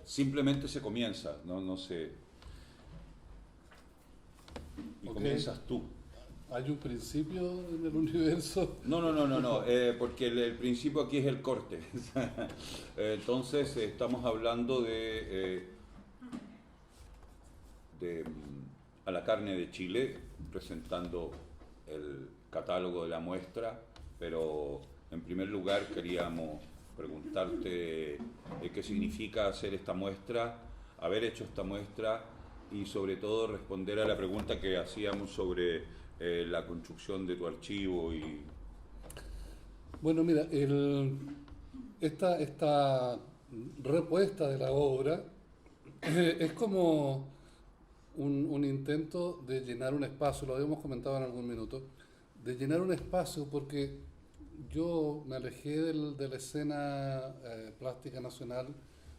simplemente se comienza, no se... Y Ok. comienzas tú. ¿Hay un principio en el universo? No, porque el principio aquí es el corte. Entonces estamos hablando a la carne de Chile, presentando el catálogo de la muestra, pero en primer lugar queríamos preguntarte qué significa hacer esta muestra, haber hecho esta muestra y sobre todo responder a la pregunta que hacíamos sobre la construcción de tu archivo y... Bueno, mira, esta repuesta de la obra es como un intento de llenar un espacio, lo habíamos comentado en algún minuto, de llenar un espacio porque yo me alejé de la escena plástica nacional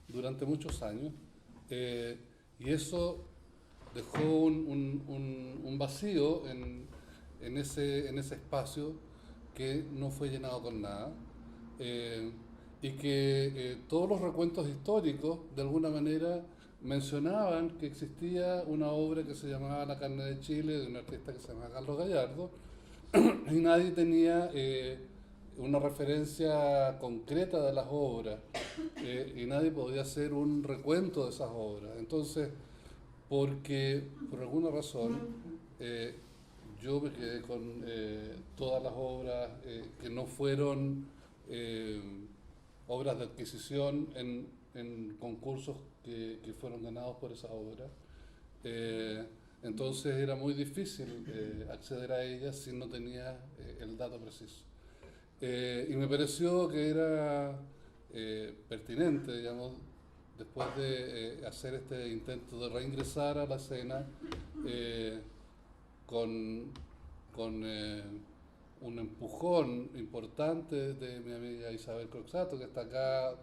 durante muchos años eh, y eso dejó un vacío en ese espacio que no fue llenado con nada eh, y que todos los recuentos históricos de alguna manera mencionaban que existía una obra que se llamaba La carne de Chile de un artista que se llama Carlos Gallardo y nadie tenía una referencia concreta de las obras y nadie podía hacer un recuento de esas obras. Entonces, porque por alguna razón eh, yo me quedé con todas las obras que no fueron eh, obras de adquisición en concursos que fueron ganados por esa obra. Eh, entonces era muy difícil acceder a ellas si no tenía el dato preciso. Y me pareció que era pertinente, digamos, después de hacer este intento de reingresar a la escena eh, con, con un empujón importante de mi amiga Isabel Croxato, que está acá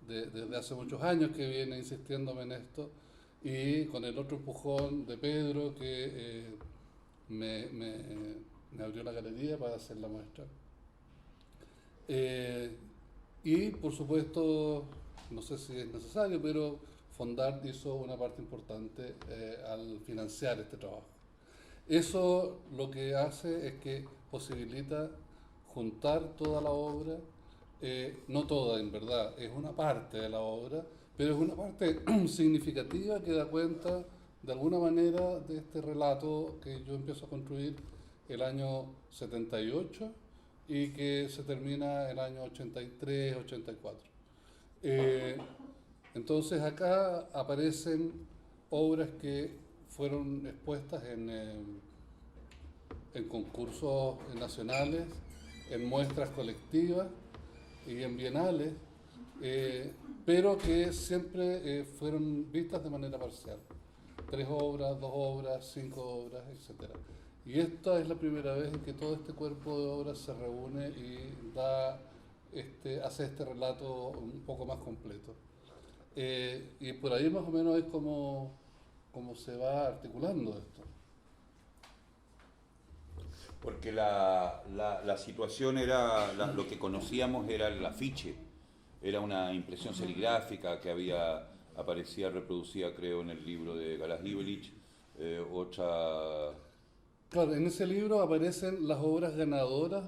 desde hace muchos años, que viene insistiéndome en esto, y con el otro empujón de Pedro, que me, me, me abrió la galería para hacer la muestra. Eh, y por supuesto, no sé si es necesario, pero Fondart hizo una parte importante al financiar este trabajo. Eso lo que hace es que posibilita juntar toda la obra, no toda en verdad, es una parte de la obra, pero es una parte significativa que da cuenta de alguna manera de este relato que yo empiezo a construir el año 78 y que se termina el año 83, 84. Eh, entonces acá aparecen obras que fueron expuestas en concursos nacionales, en muestras colectivas y en bienales, eh, pero que siempre fueron vistas de manera parcial. 3 obras, 2 obras, 5 obras, etc. Y esta es la primera vez en que todo este cuerpo de obras se reúne y hace este relato un poco más completo. Y por ahí más o menos es como se va articulando esto. Porque la situación era, lo que conocíamos era el afiche, era una impresión serigráfica que aparecía reproducida creo en el libro de Galás Ivelich, otra Claro, en ese libro aparecen las obras ganadoras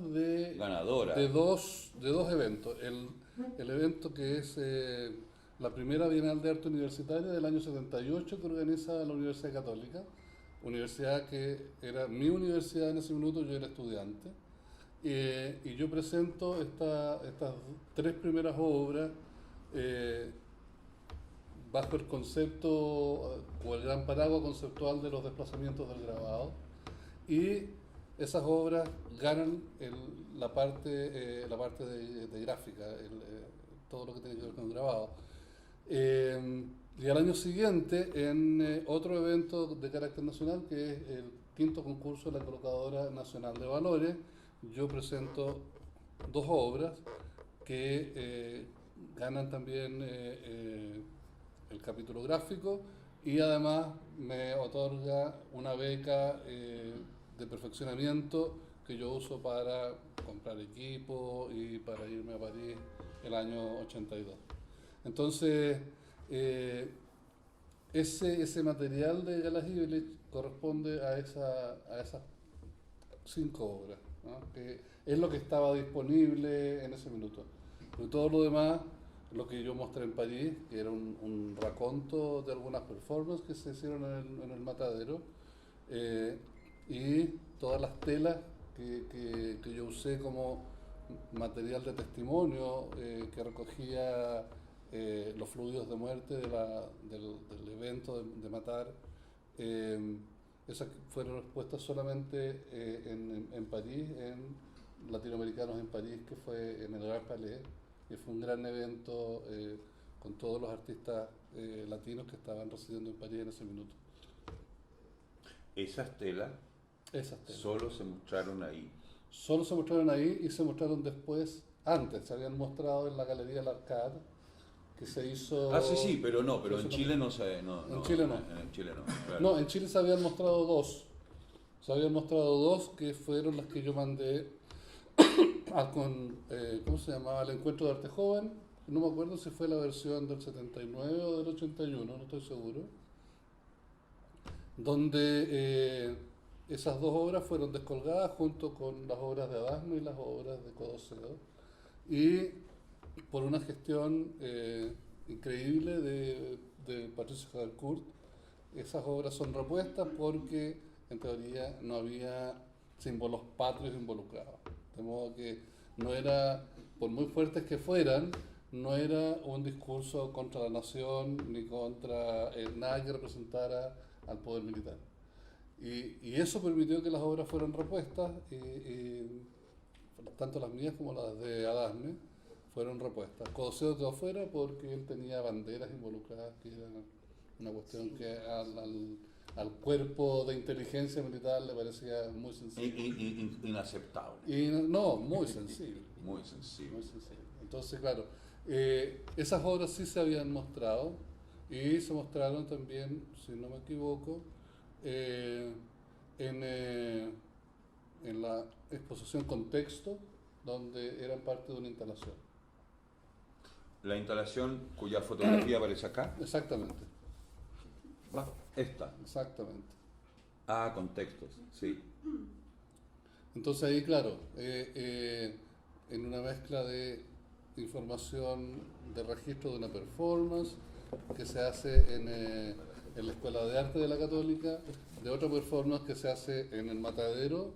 ganadora. de dos eventos. El evento que es la primera Bienal de Arte Universitaria del año 78 que organiza la Universidad Católica, universidad que era mi universidad en ese minuto, yo era estudiante. Y yo presento estas 3 primeras obras eh, bajo el concepto o el gran paraguas conceptual de los desplazamientos del grabado y esas obras ganan la parte de gráfica, todo lo que tiene que ver con el grabado. Y al año siguiente, en otro evento de carácter nacional, que es el quinto concurso de la Colocadora Nacional de Valores, yo presento 2 obras que ganan también el capítulo gráfico y además me otorga una beca de perfeccionamiento que yo uso para comprar equipo y para irme a París el año 82. Entonces, Eh, ese material de Galas Ibelich corresponde a esas 5 obras, ¿no? Que es lo que estaba disponible en ese minuto. Pero todo lo demás, lo que yo mostré en París, que era un raconto de algunas performances que se hicieron en el Matadero, eh, y todas las telas que yo usé como material de testimonio, que recogía los fluidos de muerte del evento de matar. eh, Esas fueron expuestas solamente en París, en Latinoamericanos en París, que fue en el Gran Palais, que fue un gran evento con todos los artistas latinos que estaban residiendo en París en ese minuto. Esas telas Esas telas. solo se mostraron ahí. Solo se mostraron ahí y se mostraron después, antes, se habían mostrado en la Galería del Arcade, que se hizo... Ah, sí, pero en Chile no se... En Chile no. En Chile no, claro. No, en Chile se habían mostrado dos. Se habían mostrado dos que fueron las que yo mandé ¿cómo se llamaba? El Encuentro de Arte Joven. No me acuerdo si fue la versión del 79 o del 81, no estoy seguro. Donde esas dos obras fueron descolgadas junto con las obras de Adasno y las obras de Codoceo. Y por una gestión increíble de Patricio Jadelcourt, esas obras son repuestas porque en teoría no había símbolos patrios involucrados. De modo que no era, por muy fuertes que fueran, no era un discurso contra la nación ni contra nada que representara al poder militar. Y eso permitió que las obras fueran repuestas, y tanto las mías como las de Adasme fueron repuestas. Codoceo quedó fuera porque él tenía banderas involucradas, que era una cuestión que al cuerpo de inteligencia militar le parecía muy sensible. Inaceptable. Y no, muy sensible. Muy sensible. Muy sensible. Entonces, claro, esas obras sí se habían mostrado y se mostraron también, si no me equivoco, en la exposición Contexto, donde eran parte de una instalación. La instalación cuya fotografía aparece acá. Exactamente. Esta. Exactamente. Ah, contextos, sí. Entonces ahí, claro, en una mezcla de información de registro de una performance que se hace en la Escuela de Arte de la Católica, de otra performance que se hace en el Matadero,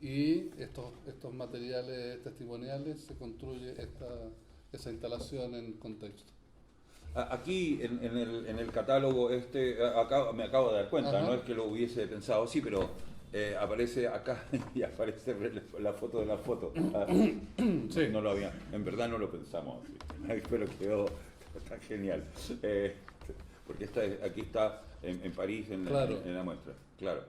y estos materiales testimoniales, se construye esa instalación en Contexto. Aquí en el catálogo me acabo de dar cuenta. Ajá. No es que lo hubiese pensado así, pero aparece acá y aparece la foto de la foto. Sí. No lo había, en verdad no lo pensamos así, pero está genial. Porque aquí está en París Claro. en la muestra, claro.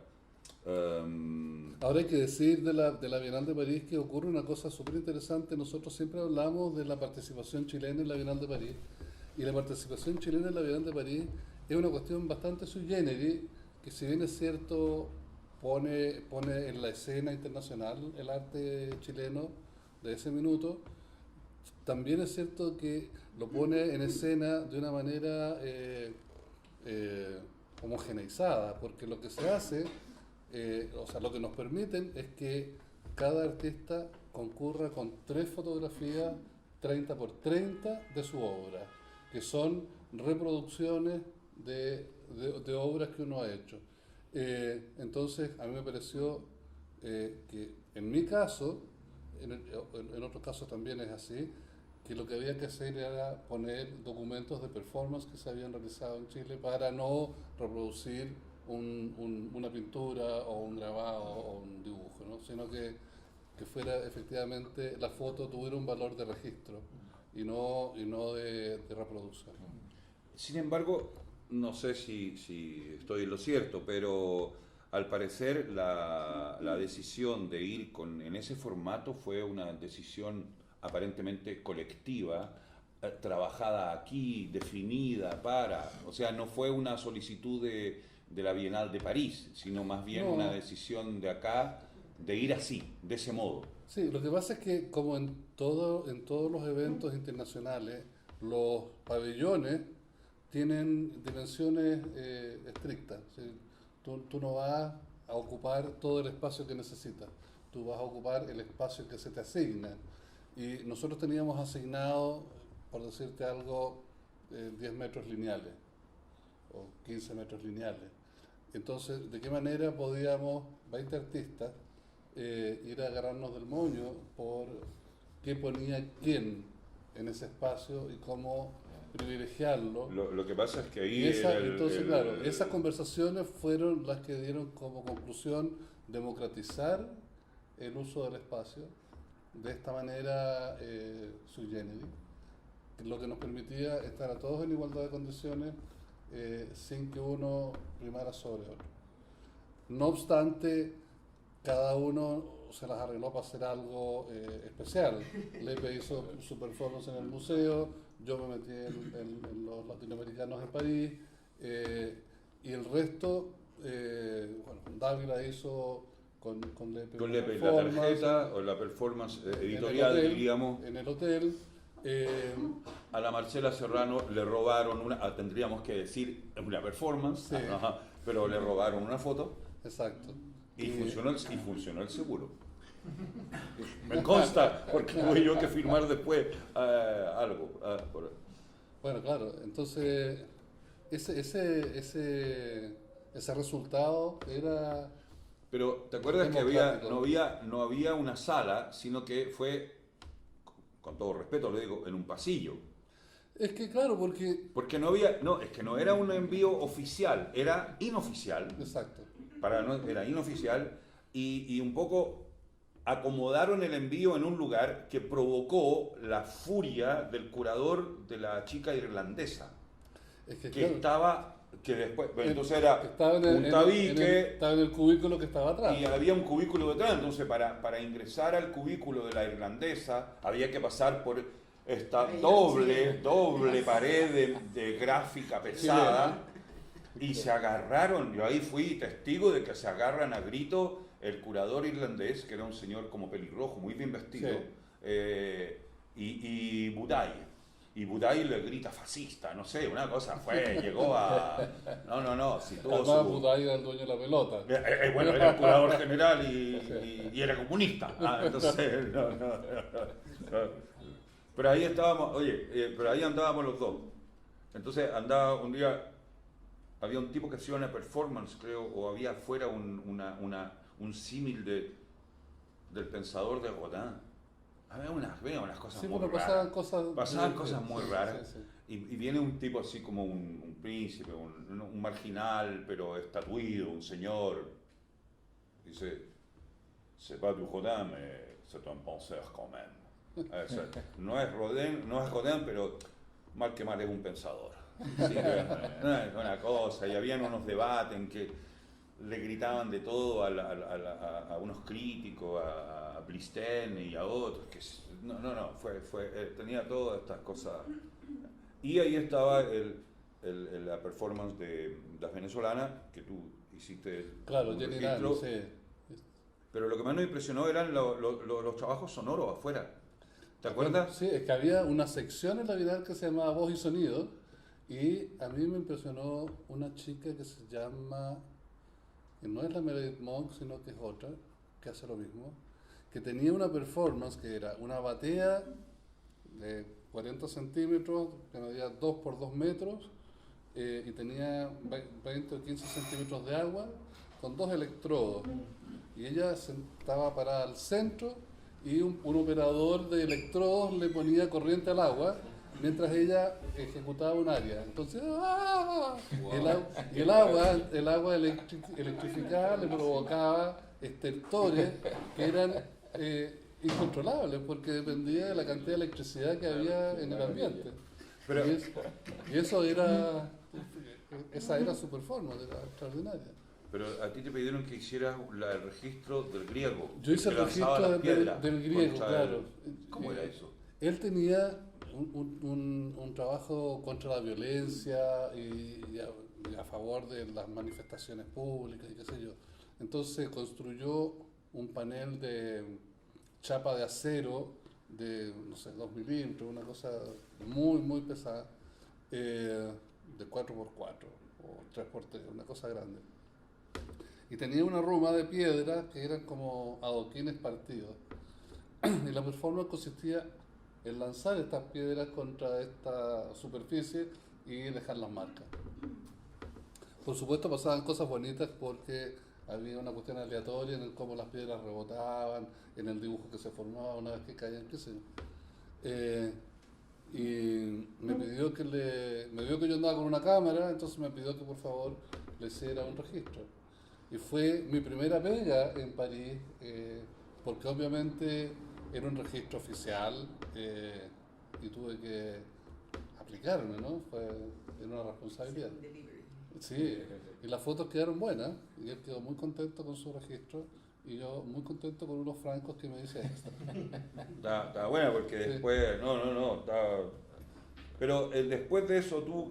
Ahora hay que decir de la Bienal de París que ocurre una cosa súper interesante. Nosotros siempre hablamos de la participación chilena en la Bienal de París, y la participación chilena en la Bienal de París es una cuestión bastante sui generis, que si bien es cierto pone en la escena internacional el arte chileno de ese minuto, también es cierto que lo pone en escena de una manera homogeneizada, porque lo que se hace, o sea, lo que nos permiten es que cada artista concurra con 3 fotografías 30 por 30 de su obra, que son reproducciones de obras que uno ha hecho. Entonces, a mí me pareció que en mi caso, en otros casos también es así, que lo que había que hacer era poner documentos de performance que se habían realizado en Chile para no reproducir una pintura o un grabado o un dibujo, ¿no? Sino que fuera efectivamente, la foto tuviera un valor de registro y no de reproducción. Sin embargo, no sé si estoy en lo cierto, pero al parecer la decisión de ir en ese formato fue una decisión aparentemente colectiva, trabajada aquí, definida o sea, no fue una solicitud de la Bienal de París, sino más bien una decisión de acá de ir así, de ese modo. Sí, lo que pasa es que, como en todos los eventos internacionales, los pabellones tienen dimensiones estrictas. ¿Sí? Tú no vas a ocupar todo el espacio que necesitas, tú vas a ocupar el espacio que se te asigna. Y nosotros teníamos asignado, por decirte algo, 10 metros lineales o 15 metros lineales. Entonces, ¿de qué manera podíamos, 20 artistas, ir a agarrarnos del moño por qué ponía quién en ese espacio y cómo privilegiarlo? Lo que pasa es que ahí Entonces, claro, esas conversaciones fueron las que dieron como conclusión democratizar el uso del espacio de esta manera sui generis, lo que nos permitía estar a todos en igualdad de condiciones sin que uno primara sobre otro. No obstante, cada uno se las arregló para hacer algo especial. Lepe hizo su performance en el museo, yo me metí en los latinoamericanos en París, y el resto, bueno, Dávila hizo con Lepe. Con Lepe la tarjeta o la performance editorial, diríamos. En el hotel. A la Marcela Serrano le robaron tendríamos que decir, una performance, Sí. Pero le robaron una foto. Exacto. Y funcionó el seguro. Me consta, porque tuve yo que firmar después algo. Bueno, claro, entonces ese resultado era... Pero ¿te acuerdas que no había una sala, sino que fue, con todo respeto lo digo, en un pasillo? Es que claro, porque... Porque es que no era un envío oficial, era inoficial. Exacto. Era inoficial y un poco acomodaron el envío en un lugar que provocó la furia del curador de la chica irlandesa. Es que Que claro, después, bueno, entonces era estaba un tabique. estaba en el cubículo que estaba atrás. Y había un cubículo detrás, entonces para ingresar al cubículo de la irlandesa había que pasar por esta doble pared de gráfica pesada. Y se agarraron, yo ahí fui testigo de que se agarran a grito el curador irlandés, que era un señor como pelirrojo, muy bien vestido, y Budai. Y Budai le grita fascista, no sé, una cosa llegó a... No, si tuvo Además, Budai era el dueño de la pelota. Bueno, era el curador general y era comunista. Entonces, no. Pero ahí estábamos, pero ahí andábamos los dos. Entonces andaba un día... Había un tipo que hacía una performance, creo, o había afuera un símil del pensador de Rodin. Había unas cosas muy raras. Pasaban cosas muy raras. Sí. Y viene un tipo así como un príncipe, un marginal, pero estatuido, un señor. Dice, c'est pas du Rodin, mais c'est un penseur quand même. No es Rodin, pero mal que mal es un pensador. Sí, una cosa, y habían unos debates en que le gritaban de todo a unos críticos, a Blisten y a otros, que tenía todas estas cosas. Y ahí estaba la performance de las venezolanas, que tú hiciste. Claro, Jenny Rani, sí. Pero lo que más nos impresionó eran los trabajos sonoros afuera. ¿Te acuerdas? Sí, es que había una sección en la Bienal que se llamaba Voz y Sonido. Y a mí me impresionó una chica que se llama, que no es la Meredith Monk, sino que es otra, que hace lo mismo, que tenía una performance que era una batea de 40 centímetros, que medía 2 por 2 metros, y tenía 20 o 15 centímetros de agua, con 2 electrodos. Y ella estaba parada al centro y un operador de electrodos le ponía corriente al agua, mientras ella ejecutaba un área. Entonces, el agua electrificada le provocaba estertores que eran incontrolables porque dependía de la cantidad de electricidad que había en el ambiente. Pero, esa era su performance, era extraordinaria. Pero a ti te pidieron que hicieras el registro del griego. Yo hice el registro del griego, claro. ¿Cómo era eso? Él tenía un trabajo contra la violencia y a favor de las manifestaciones públicas y qué sé yo. Entonces construyó un panel de chapa de acero de, no sé, 2 milímetros, una cosa muy, muy pesada. de 4x4 o 3x3, una cosa grande. Y tenía una ruma de piedra que eran como adoquines partidos. Y la performance consistía en lanzar estas piedras contra esta superficie y dejar las marcas. Por supuesto pasaban cosas bonitas porque había una cuestión aleatoria en el cómo las piedras rebotaban, en el dibujo que se formaba una vez que caían, qué sé yo. Y me vio que yo andaba con una cámara, entonces me pidió que por favor le hiciera un registro. Y fue mi primera pega en París, porque obviamente era un registro oficial y tuve que aplicarme, ¿no? Era una responsabilidad. Sí, y las fotos quedaron buenas, y él quedó muy contento con su registro, y yo muy contento con unos francos que me dice extra. Está bueno porque Sí. después, no, pero después de eso tú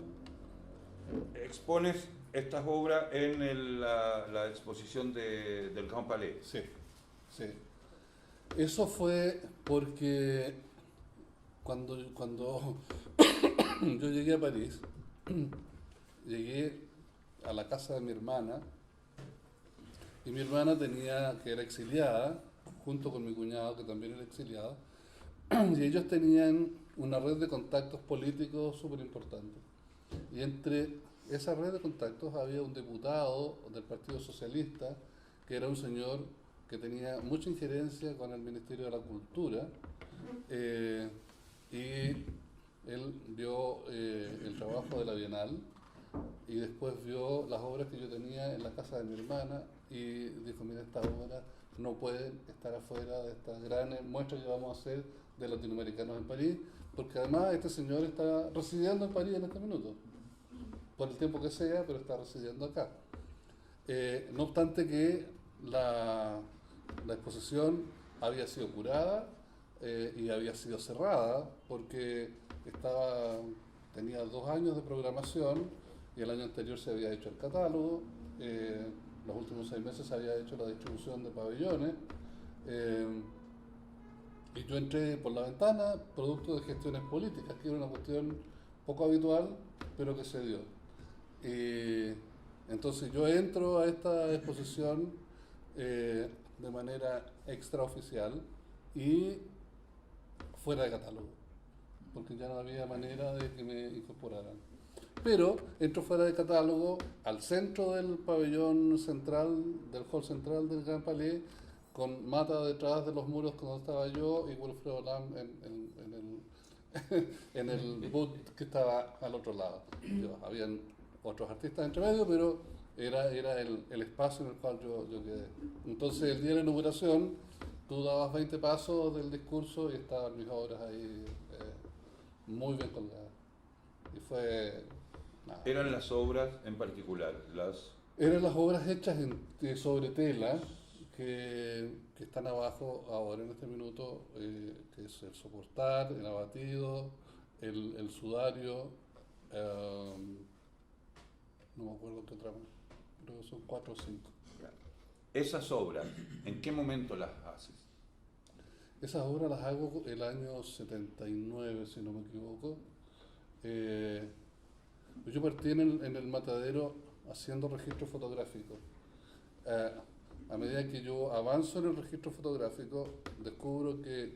expones estas obras en la exposición del Grand Palais. Sí, sí. Eso fue porque cuando yo llegué a París, llegué a la casa de mi hermana, y mi hermana que era exiliada, junto con mi cuñado que también era exiliado, y ellos tenían una red de contactos políticos súper importante. Y entre esa red de contactos había un diputado del Partido Socialista, que era un señor que tenía mucha injerencia con el Ministerio de la Cultura, y él vio el trabajo de la Bienal y después vio las obras que yo tenía en la casa de mi hermana y dijo, mira, estas obras no pueden estar afuera de esta gran muestra que vamos a hacer de latinoamericanos en París, porque además este señor está residiendo en París en este minuto, por el tiempo que sea, pero está residiendo acá. No obstante que la exposición había sido curada y había sido cerrada porque tenía 2 años de programación y el año anterior se había hecho el catálogo, los últimos 6 meses se había hecho la distribución de pabellones y yo entré por la ventana producto de gestiones políticas, que era una cuestión poco habitual, pero que se dio. Entonces yo entro a esta exposición de manera extraoficial y fuera de catálogo, porque ya no había manera de que me incorporaran. Pero entro fuera de catálogo al centro del pabellón central, del hall central del Gran Palais, con Mata detrás de los muros donde estaba yo y Wilfredo Lam en el booth que estaba al otro lado. Habían otros artistas entre medio, pero era el espacio en el cual yo quedé. Entonces, el día de la inauguración, tú dabas 20 pasos del discurso y estaban mis obras ahí muy bien colgadas. Y fue... nada. Eran las obras en particular, Eran las obras hechas sobre tela que están abajo ahora en este minuto, que es el soportar, el abatido, el sudario, no me acuerdo qué otra más, creo que son 4 o 5. Esas obras, ¿en qué momento las haces? Esas obras las hago el año 79, si no me equivoco. Yo partí en el Matadero haciendo registro fotográfico. A medida que yo avanzo en el registro fotográfico, descubro que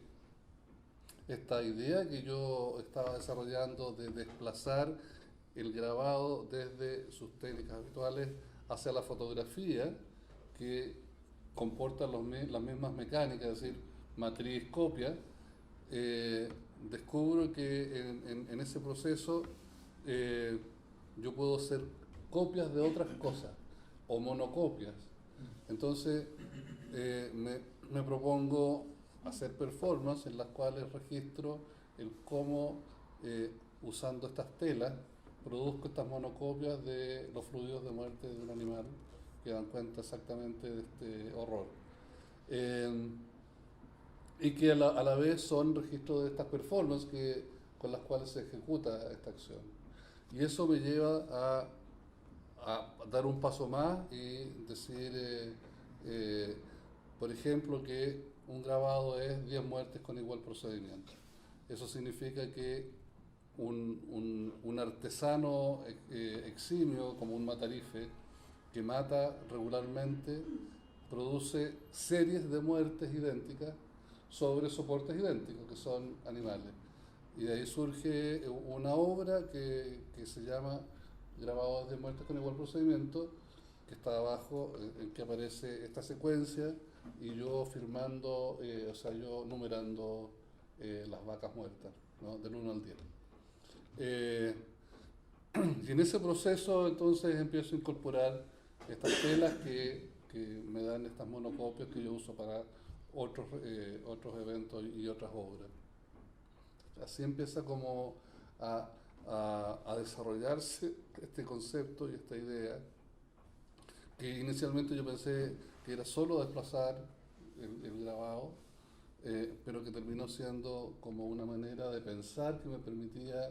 esta idea que yo estaba desarrollando de desplazar el grabado desde sus técnicas habituales hacia la fotografía, que comporta las mismas mecánicas, es decir, matriz, copia, descubro que en ese proceso yo puedo hacer copias de otras cosas o monocopias. Entonces me propongo hacer performances en las cuales registro el cómo usando estas telas produzco estas monocopias de los fluidos de muerte de un animal que dan cuenta exactamente de este horror. Y que a la vez son registros de estas performances con las cuales se ejecuta esta acción. Y eso me lleva a dar un paso más y decir, por ejemplo, que un grabado es 10 muertes con igual procedimiento. Eso significa que un artesano eximio como un Matarife que mata regularmente, produce series de muertes idénticas sobre soportes idénticos, que son animales. Y de ahí surge una obra que se llama Grabados de muertes con igual procedimiento, que está abajo, en que aparece esta secuencia y yo firmando, o sea, yo numerando las vacas muertas, ¿no? Del 1 al 10. Y en ese proceso entonces empiezo a incorporar estas telas que me dan estas monocopias que yo uso para otros eventos y otras obras. Así empieza como a desarrollarse este concepto y esta idea, que inicialmente yo pensé que era solo desplazar el grabado, pero que terminó siendo como una manera de pensar que me permitía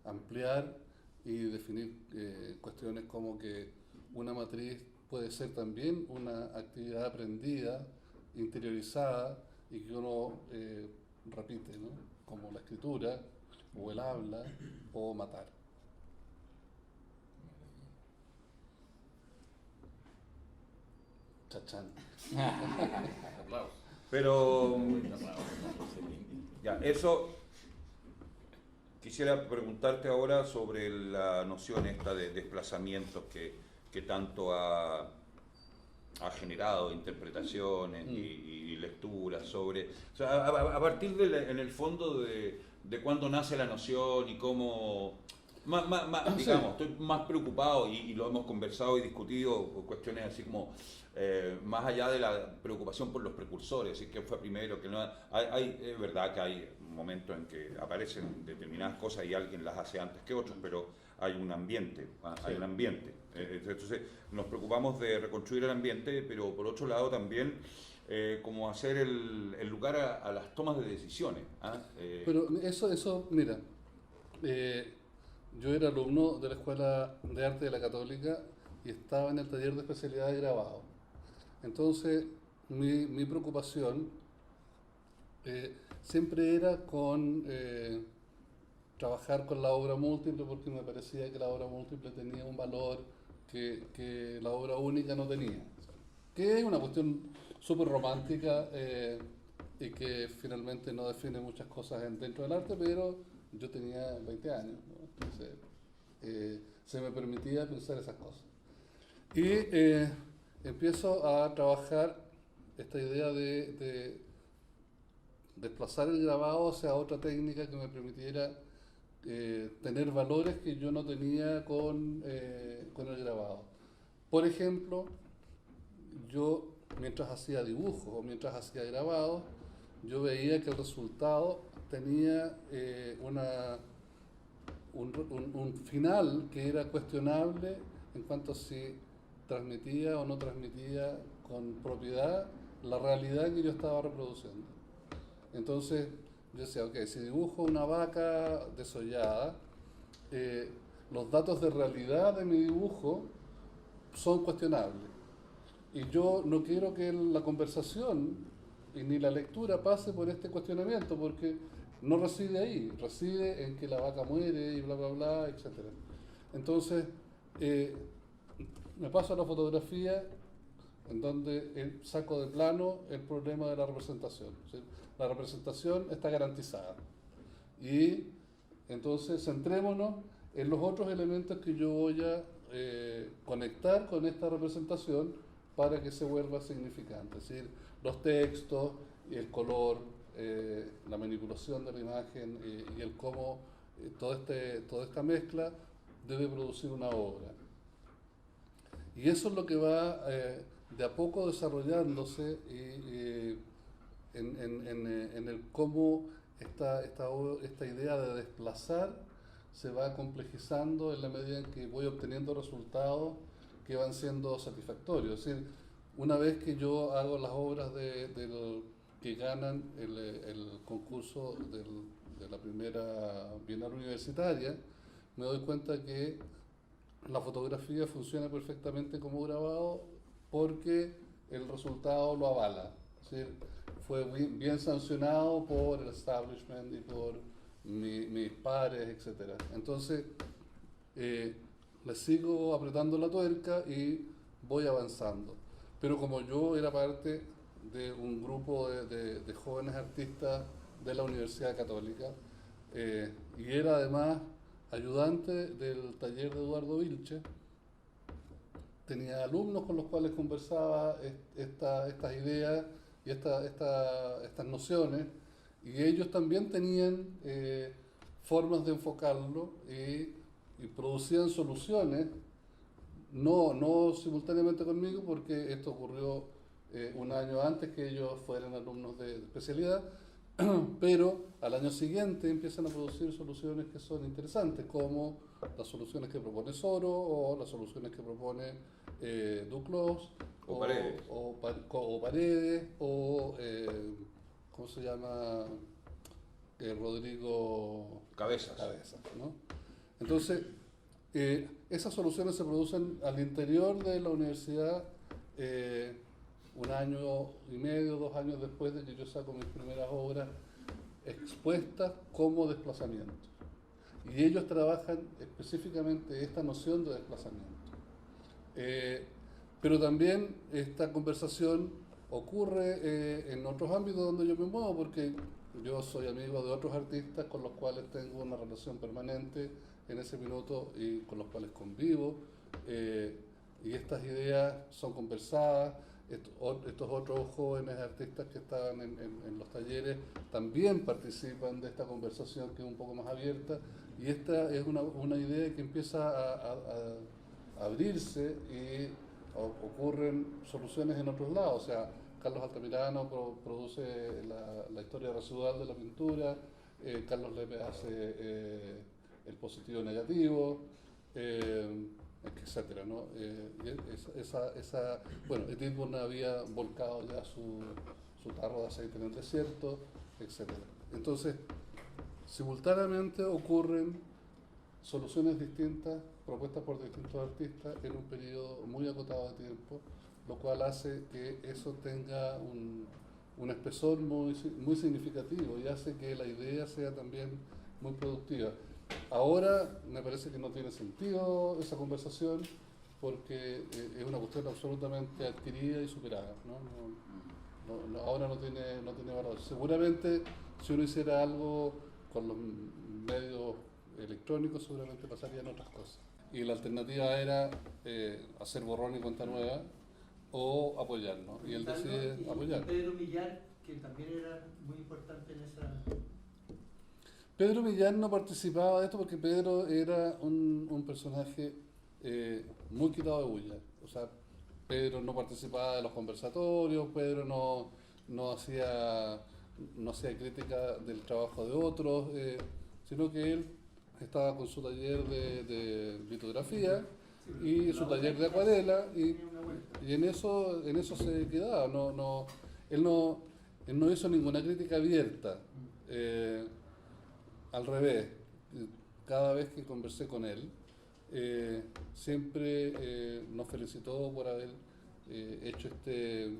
ampliar y definir cuestiones como que una matriz puede ser también una actividad aprendida, interiorizada y que uno repite, ¿no? Como la escritura o el habla o matar. Chachán. Pero ya, eso quisiera preguntarte ahora sobre la noción esta de desplazamientos que tanto ha generado interpretaciones y lecturas sobre, o sea, a partir en el fondo de cuándo nace la noción y cómo, digamos, estoy más preocupado y lo hemos conversado y discutido por cuestiones así como más allá de la preocupación por los precursores, es que fue primero, que no, es verdad que hay momentos en que aparecen determinadas cosas y alguien las hace antes que otros, pero hay un ambiente, hay un ambiente. Entonces nos preocupamos de reconstruir el ambiente, pero por otro lado también como hacer el lugar a las tomas de decisiones. Pero eso, mira, yo era alumno de la Escuela de Arte de la Católica y estaba en el taller de especialidad de grabado. Entonces, mi preocupación siempre era con trabajar con la obra múltiple, porque me parecía que la obra múltiple tenía un valor que la obra única no tenía. Que es una cuestión súper romántica y que finalmente no define muchas cosas dentro del arte, pero yo tenía 20 años, ¿no? Entonces se me permitía pensar esas cosas. Y empiezo a trabajar esta idea de desplazar el grabado hacia otra técnica que me permitiera tener valores que yo no tenía con el grabado. Por ejemplo, yo mientras hacía dibujos o mientras hacía grabados, yo veía que el resultado tenía un final que era cuestionable en cuanto a si transmitía o no transmitía con propiedad la realidad que yo estaba reproduciendo. Entonces yo decía, ok, si dibujo una vaca desollada, los datos de realidad de mi dibujo son cuestionables. Y yo no quiero que la conversación y ni la lectura pase por este cuestionamiento, porque no reside ahí, reside en que la vaca muere y bla, bla, bla, etc. Entonces, me paso a la fotografía en donde saco de plano el problema de la representación. ¿Sí? La representación está garantizada. Y entonces centrémonos en los otros elementos que yo voy a conectar con esta representación para que se vuelva significante. Es decir, los textos, el color, la manipulación de la imagen y el cómo toda esta mezcla debe producir una obra. Y eso es lo que va de a poco desarrollándose en el cómo esta idea de desplazar se va complejizando en la medida en que voy obteniendo resultados que van siendo satisfactorios. Es decir, una vez que yo hago las obras que ganan el concurso de la primera Bienal Universitaria, me doy cuenta que la fotografía funciona perfectamente como grabado porque el resultado lo avala. Es decir, fue bien sancionado por el establishment y por mis pares, etcétera. Entonces, le sigo apretando la tuerca y voy avanzando. Pero como yo era parte de un grupo de jóvenes artistas de la Universidad Católica, y era además ayudante del taller de Eduardo Vilche, tenía alumnos con los cuales conversaba estas ideas y estas nociones, y ellos también tenían formas de enfocarlo y producían soluciones, no simultáneamente conmigo, porque esto ocurrió un año antes que ellos fueran alumnos de especialidad, pero al año siguiente empiezan a producir soluciones que son interesantes, como las soluciones que propone Soro o las soluciones que propone Duclos O Paredes. o Paredes o ¿cómo se llama? Rodrigo Cabezas. ¿no? Entonces, esas soluciones se producen al interior de la universidad un año y medio, 2 años después de que yo saco mis primeras obras expuestas como desplazamiento. Y ellos trabajan específicamente esta noción de desplazamiento. Pero también esta conversación ocurre en otros ámbitos donde yo me muevo, porque yo soy amigo de otros artistas con los cuales tengo una relación permanente en ese minuto y con los cuales convivo, y estas ideas son conversadas. Estos otros jóvenes artistas que estaban en los talleres también participan de esta conversación, que es un poco más abierta, y esta es una idea que empieza a abrirse y ocurren soluciones en otros lados. O sea, Carlos Altamirano produce la historia residual de la pintura, Carlos Lepe hace el positivo negativo, etcétera, ¿no? Bueno, Edith había volcado ya su tarro de aceite en el desierto, etcétera. Entonces, simultáneamente ocurren soluciones distintas propuestas por distintos artistas en un periodo muy acotado de tiempo, lo cual hace que eso tenga un espesor muy significativo y hace que la idea sea también muy productiva. Ahora me parece que no tiene sentido esa conversación, porque es una cuestión absolutamente adquirida y superada, ¿no? Ahora no tiene valor. Seguramente si uno hiciera algo con los medios electrónicos, seguramente pasarían otras cosas. Y la alternativa era hacer borrón y cuenta nueva o apoyarnos. Y él decide apoyar. Y Pedro Millar, que también era muy importante en esa... Pedro Millar no participaba de esto porque Pedro era un personaje muy quitado de bulla. O sea, Pedro no participaba de los conversatorios, Pedro no hacía crítica del trabajo de otros, sino que él estaba con su taller de litografía y su taller de acuarela, y en eso se quedaba. Él no hizo ninguna crítica abierta. Al revés, cada vez que conversé con él, siempre nos felicitó por haber hecho este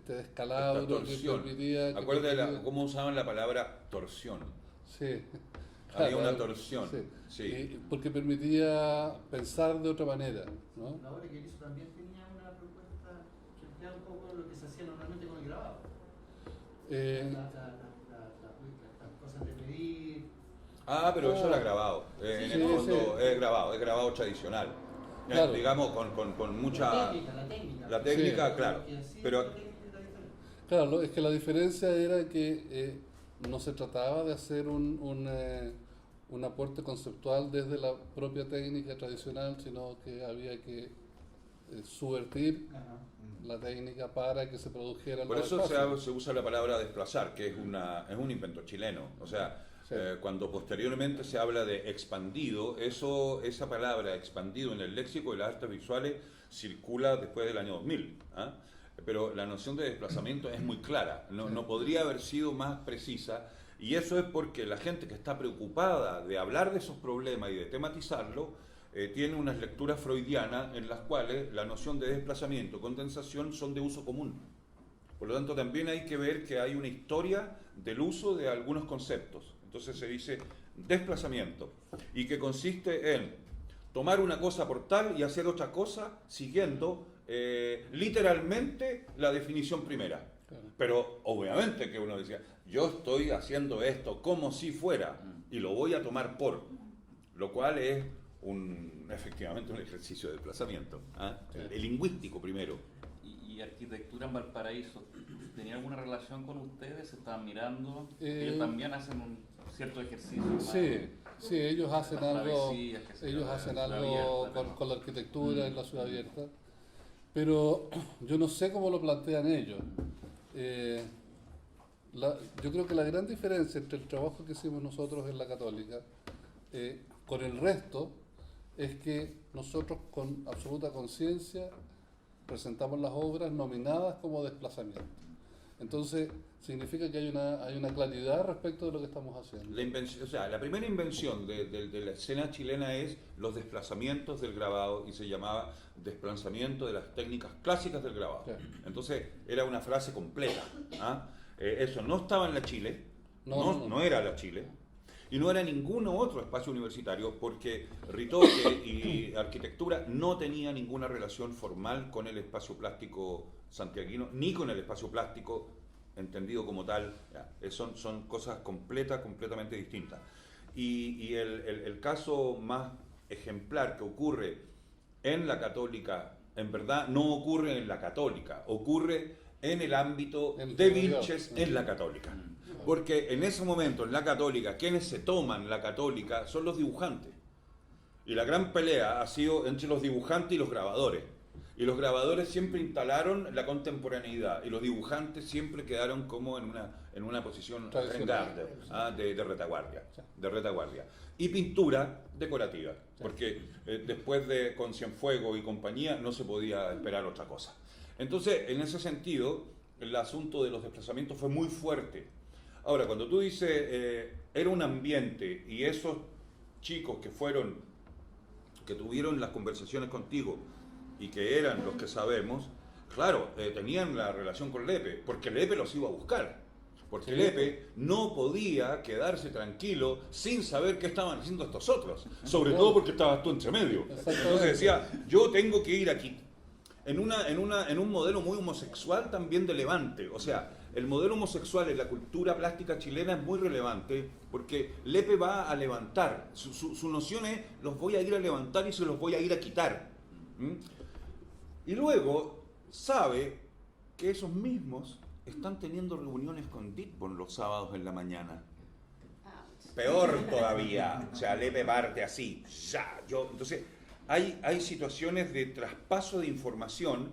descalabro que permitía... Acuérdate cómo usaban la palabra torsión. Sí. Había una torsión. Sí. Porque permitía pensar de otra manera, ¿no? La obra que él hizo también tenía una propuesta que empleaba un poco lo que se hacía normalmente con el grabado. Las cosas de medir. Pero eso era grabado. En el fondo es grabado tradicional. Claro. Digamos, con mucha... La técnica, claro. Pero claro, es que la diferencia era que no se trataba de hacer un aporte conceptual desde la propia técnica tradicional, sino que había que subvertir la técnica para que se produjera... Por eso se usa la palabra desplazar, que es un invento chileno. O sea, sí. Cuando posteriormente se habla de expandido, esa palabra expandido en el léxico de las artes visuales circula después del año 2000. ¿Ah? Pero la noción de desplazamiento es muy clara, no podría haber sido más precisa, y eso es porque la gente que está preocupada de hablar de esos problemas y de tematizarlo tiene unas lecturas freudianas en las cuales la noción de desplazamiento, condensación son de uso común. Por lo tanto, también hay que ver que hay una historia del uso de algunos conceptos. Entonces se dice desplazamiento, y que consiste en tomar una cosa por tal y hacer otra cosa siguiendo literalmente la definición primera. Claro. Pero obviamente que uno decía, yo estoy haciendo esto como si fuera y lo voy a tomar por, lo cual es efectivamente un ejercicio de desplazamiento, ¿ah? El lingüístico primero. ¿Y arquitectura en Valparaíso tenía alguna relación con ustedes? ¿Se estaban mirando? Ellos también hacen un cierto ejercicio. Sí, ellos hacen las algo, travesías, que se ellos llama hacen ciudad algo abierta, con la arquitectura en la ciudad abierta, pero yo no sé cómo lo plantean ellos. Yo creo que la gran diferencia entre el trabajo que hicimos nosotros en la Católica con el resto es que nosotros con absoluta conciencia presentamos las obras nominadas como desplazamiento. Entonces, significa que hay una claridad respecto de lo que estamos haciendo. La primera invención de la escena chilena es los desplazamientos del grabado, y se llamaba desplazamiento de las técnicas clásicas del grabado. Claro. Entonces, era una frase completa. ¿Ah? Eso no estaba en la Chile, no era la Chile, y no era ningún otro espacio universitario, porque Ritoque y arquitectura no tenía ninguna relación formal con el espacio plástico santiaguino, ni con el espacio plástico entendido como tal. Son cosas completamente distintas. Y el caso más ejemplar que ocurre en la Católica, en verdad no ocurre en la Católica, ocurre en el ámbito de Vilches en la Católica. Porque en ese momento, en la Católica, quienes se toman la Católica son los dibujantes. Y la gran pelea ha sido entre los dibujantes y los grabadores. Y los grabadores siempre instalaron la contemporaneidad, y los dibujantes siempre quedaron como en una posición de retaguardia. Y pintura decorativa, porque después de Con Cienfuegos y compañía no se podía esperar otra cosa. Entonces, en ese sentido, el asunto de los desplazamientos fue muy fuerte. Ahora, cuando tú dices, era un ambiente, y esos chicos que tuvieron las conversaciones contigo, y que eran los que sabemos, claro, tenían la relación con Lepe, porque Lepe los iba a buscar. Porque Sí. Lepe no podía quedarse tranquilo sin saber qué estaban haciendo estos otros, sobre todo porque estabas tú entre medio. Entonces decía, yo tengo que ir aquí. En un modelo muy homosexual también de Levante. O sea, el modelo homosexual en la cultura plástica chilena es muy relevante, porque Lepe va a levantar. Su noción es, los voy a ir a levantar y se los voy a ir a quitar. Y luego sabe que esos mismos están teniendo reuniones con Ditborn los sábados en la mañana. Peor todavía. O sea, Lepe parte así. Entonces, hay situaciones de traspaso de información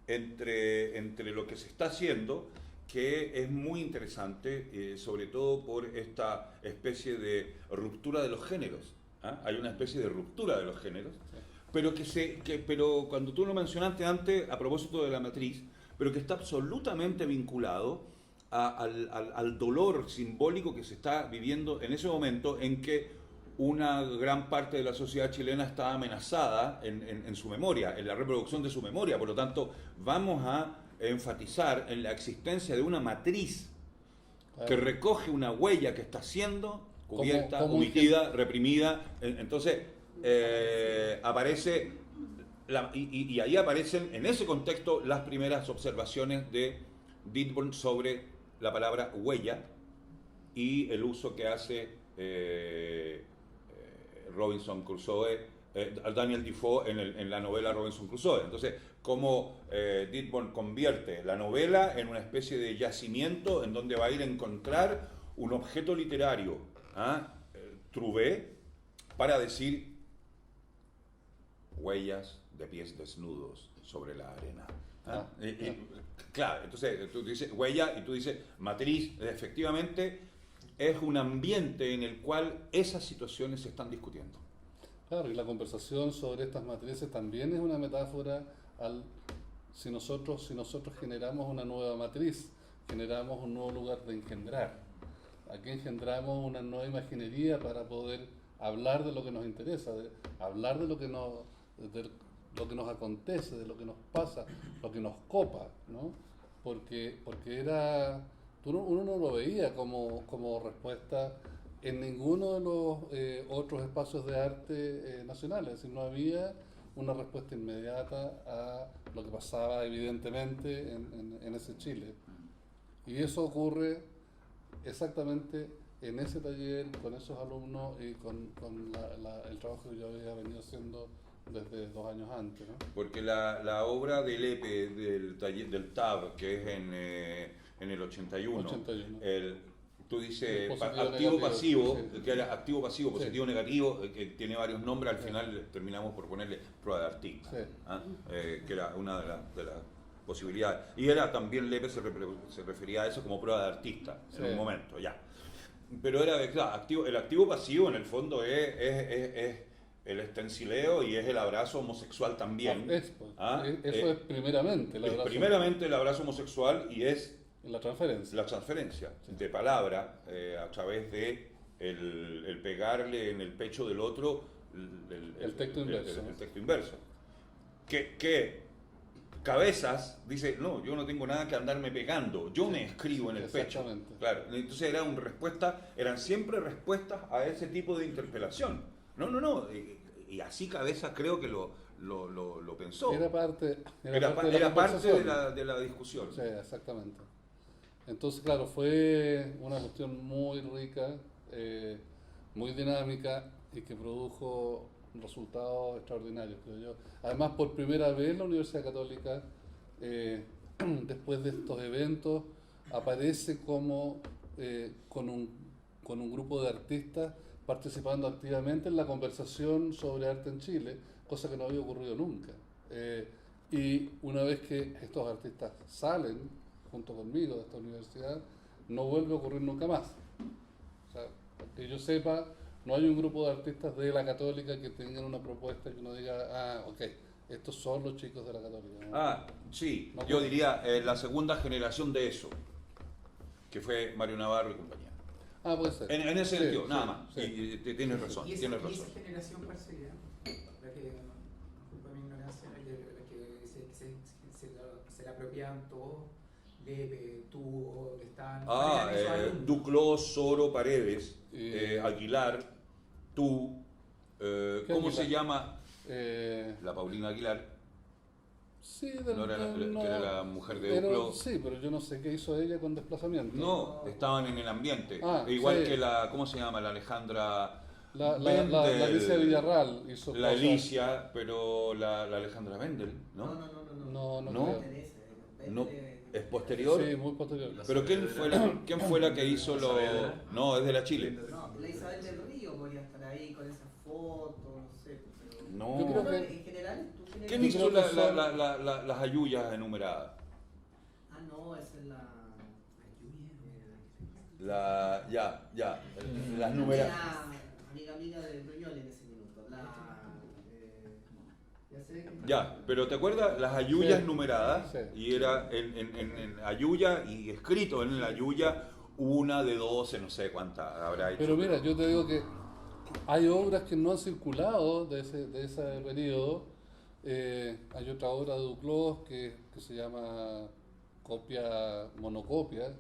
entre lo que se está haciendo, que es muy interesante, sobre todo por esta especie de ruptura de los géneros. ¿Ah? Hay una especie de ruptura de los géneros, pero cuando tú lo mencionaste antes, a propósito de la matriz, pero que está absolutamente vinculado al dolor simbólico que se está viviendo en ese momento, en que una gran parte de la sociedad chilena está amenazada en su memoria, en la reproducción de su memoria. Por lo tanto, vamos a enfatizar en la existencia de una matriz que recoge una huella que está siendo cubierta, omitida, reprimida. Entonces, aparece, y ahí aparecen en ese contexto las primeras observaciones de Ditborn sobre la palabra huella y el uso que hace Robinson Crusoe, Daniel Defoe en la novela Robinson Crusoe. Entonces, cómo Ditborn convierte la novela en una especie de yacimiento en donde va a ir a encontrar un objeto literario, Trouvé, para decir huellas de pies desnudos sobre la arena. Claro, entonces tú dices huella y tú dices matriz. Efectivamente, es un ambiente en el cual esas situaciones se están discutiendo. Claro, y la conversación sobre estas matrices también es una metáfora si nosotros generamos una nueva matriz, generamos un nuevo lugar de engendrar. Aquí engendramos una nueva imaginería para poder hablar de lo que nos interesa, hablar de lo que nos acontece, de lo que nos pasa, lo que nos copa, ¿no? Porque uno no lo veía como respuesta en ninguno de los otros espacios de arte nacionales. Es decir, no había una respuesta inmediata a lo que pasaba evidentemente en ese Chile. Y eso ocurre exactamente en ese taller, con esos alumnos y con el trabajo que yo había venido haciendo desde 2 años antes, ¿no? Porque la obra del EPE, del taller, del TAB, que es en el 81, 81. Tú dices Positivo, activo-pasivo, sí. que era activo-pasivo, Sí. positivo-negativo, que tiene varios nombres, al Sí. final terminamos por ponerle prueba de artista, Sí. que era una de las posibilidades. Y era también Lepe se refería a eso como prueba de artista, Sí. en un momento, ya. Pero era claro, el activo-pasivo en el fondo es el estencileo y es el abrazo homosexual también. Eso es primeramente el Es abrazo, primeramente el abrazo homosexual y es la transferencia. la transferencia de palabra a través de el pegarle en el pecho del otro El texto inverso. el texto inverso. Que Cabezas dice, no, yo no tengo nada que andarme pegando, yo me escribo en el pecho. Exactamente. Claro, entonces eran siempre respuestas a ese tipo de interpelación. No, y así Cabezas creo que lo pensó. Era parte de Era la parte conversación. de la discusión. Sí, exactamente. Entonces, claro, fue una cuestión muy rica, muy dinámica y que produjo resultados extraordinarios, creo yo. Además, por primera vez la Universidad Católica, después de estos eventos, aparece como con un grupo de artistas participando activamente en la conversación sobre arte en Chile, cosa que no había ocurrido nunca. Y una vez que estos artistas salen junto conmigo de esta universidad, no vuelve a ocurrir nunca más. O sea, que yo sepa, no hay un grupo de artistas de la Católica que tengan una propuesta que uno diga, ok, estos son los chicos de la Católica, ¿no? Sí, No, yo diría la segunda generación de eso, que fue Mario Navarro y compañía. Puede ser. En ese Sí, sentido, sí, nada más. sí. Y tienes razón, ¿Y esa, tienes y razón. esa generación cuál sería? La que, disculpa mi ignorancia, la que se la apropiaban todos, Lepe, tú, o que estaban... ¿cuáles eran esos alumnos? Duclos, Soro, Paredes, Y- Aguilar, tú, ¿cómo Aguilar? se llama? Eh, La Paulina Aguilar, sí, no era la, que era la mujer de pero, Duclos. sí, pero yo no sé qué hizo ella con desplazamiento. No, estaban en el ambiente. Ah, Igual sí. que ¿cómo se llama? La Alejandra La Bendel, Alicia Villarreal hizo la cosas. Alicia, pero la Alejandra Bendel, ¿no? No ¿No? creo. No, ¿es posterior? Sí, muy posterior. ¿Pero quién fue la que hizo lo...? No, es de la Chile. No, la Isabel del Río podría estar ahí con esas fotos, no sé. Pero... No. Yo creo que- En general, tú tienes ¿Quién Yo hizo creo que son- las ayuyas enumeradas? no, esa es la... Las numeradas. Amiga de Bruñol en ese minuto. Ya sé que... Ya, pero ¿te acuerdas? Las ayuyas Sí. numeradas, Sí. y era en ayuya, y escrito en la ayuya, una de 12, no sé cuántas habrá hecho. Pero mira, yo te digo que hay obras que no han circulado de ese periodo. Hay otra obra de Duclos que se llama monocopia.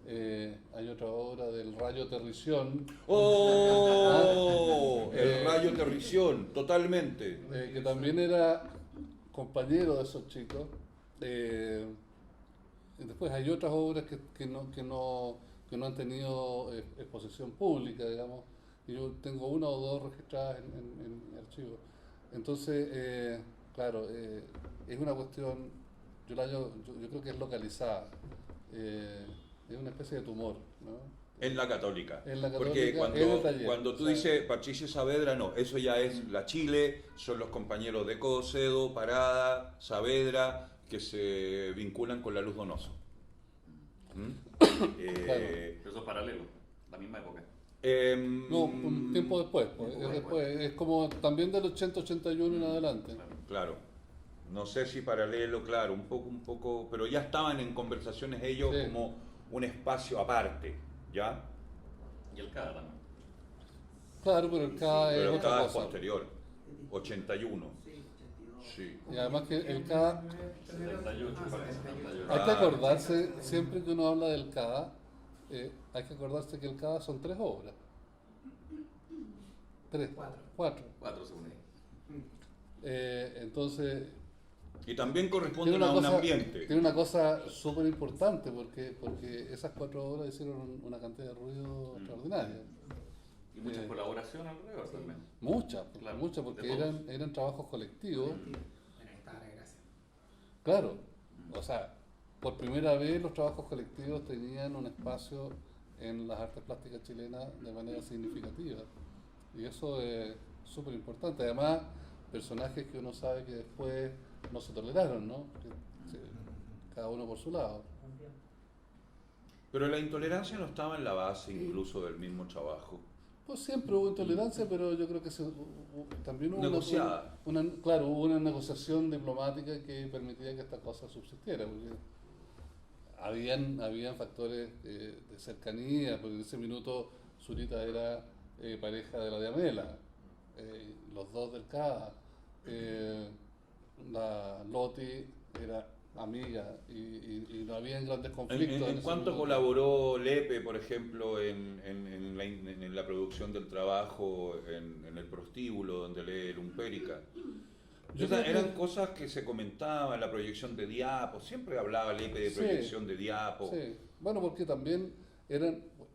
Hay otra obra del Rayo Terrición, ¡Oh! El Eh, rayo terrición, totalmente. que también era compañero de esos chicos. Y después hay otras obras que no han tenido exposición pública, digamos, y yo tengo una o dos registradas en mi archivo. Entonces, claro, es una cuestión, yo creo que es localizada, es una especie de tumor, ¿no? En la Católica. En la Porque Católica, en el taller. cuando tú O sea, dices Patricio Saavedra, no, eso ya es la Chile, son los compañeros de Cocedo, Parada, Saavedra, que se vinculan con la Luz Donoso. Pero eso es paralelo, la misma época. No, un tiempo después, pues, es como también del 80-81 en adelante. Claro. No sé si paralelo, claro, un poco, pero ya estaban en conversaciones ellos Sí. como un espacio aparte, ¿ya? Y el CADA también. Claro, pero el CAA es Pero otra cada cosa. posterior, 81. Sí, 82. Sí. Y además que el CAA, 78, parece, 78. hay que acordarse, siempre que uno habla del CAA, hay que acordarse que el CAA son 3 obras. 3, Cuatro. 4. 4 segundos. Entonces, Y también tiene corresponden una a un cosa, ambiente. tiene una cosa súper importante porque esas 4 horas hicieron una cantidad de ruido extraordinaria. Y muchas colaboraciones alrededor también. Muchas, Claro, muchas, de porque todos. eran trabajos colectivos. Bueno, ahí estaba la gracia. Claro, o sea, por primera vez los trabajos colectivos tenían un espacio en las artes plásticas chilenas de manera significativa. Y eso es súper importante. Además, personajes que uno sabe que después no se toleraron, ¿no? Cada uno por su lado. Pero la intolerancia no estaba en la base incluso del mismo trabajo. Pues siempre hubo intolerancia, pero yo creo que también hubo Negociada. claro, hubo una negociación diplomática que permitía que esta cosa subsistiera, porque habían factores de cercanía, porque en ese minuto Zurita era pareja de la Diamela, los dos del CAA, la Loti era amiga y no había grandes conflictos. ¿En ese cuánto minuto. colaboró Lepe, por ejemplo, en la producción del trabajo, en el prostíbulo donde lee Lumpérica? Yo creo que- Eran cosas que se comentaban, la proyección de diapos, siempre hablaba Lepe de Sí. proyección de diapos. Sí, bueno, porque también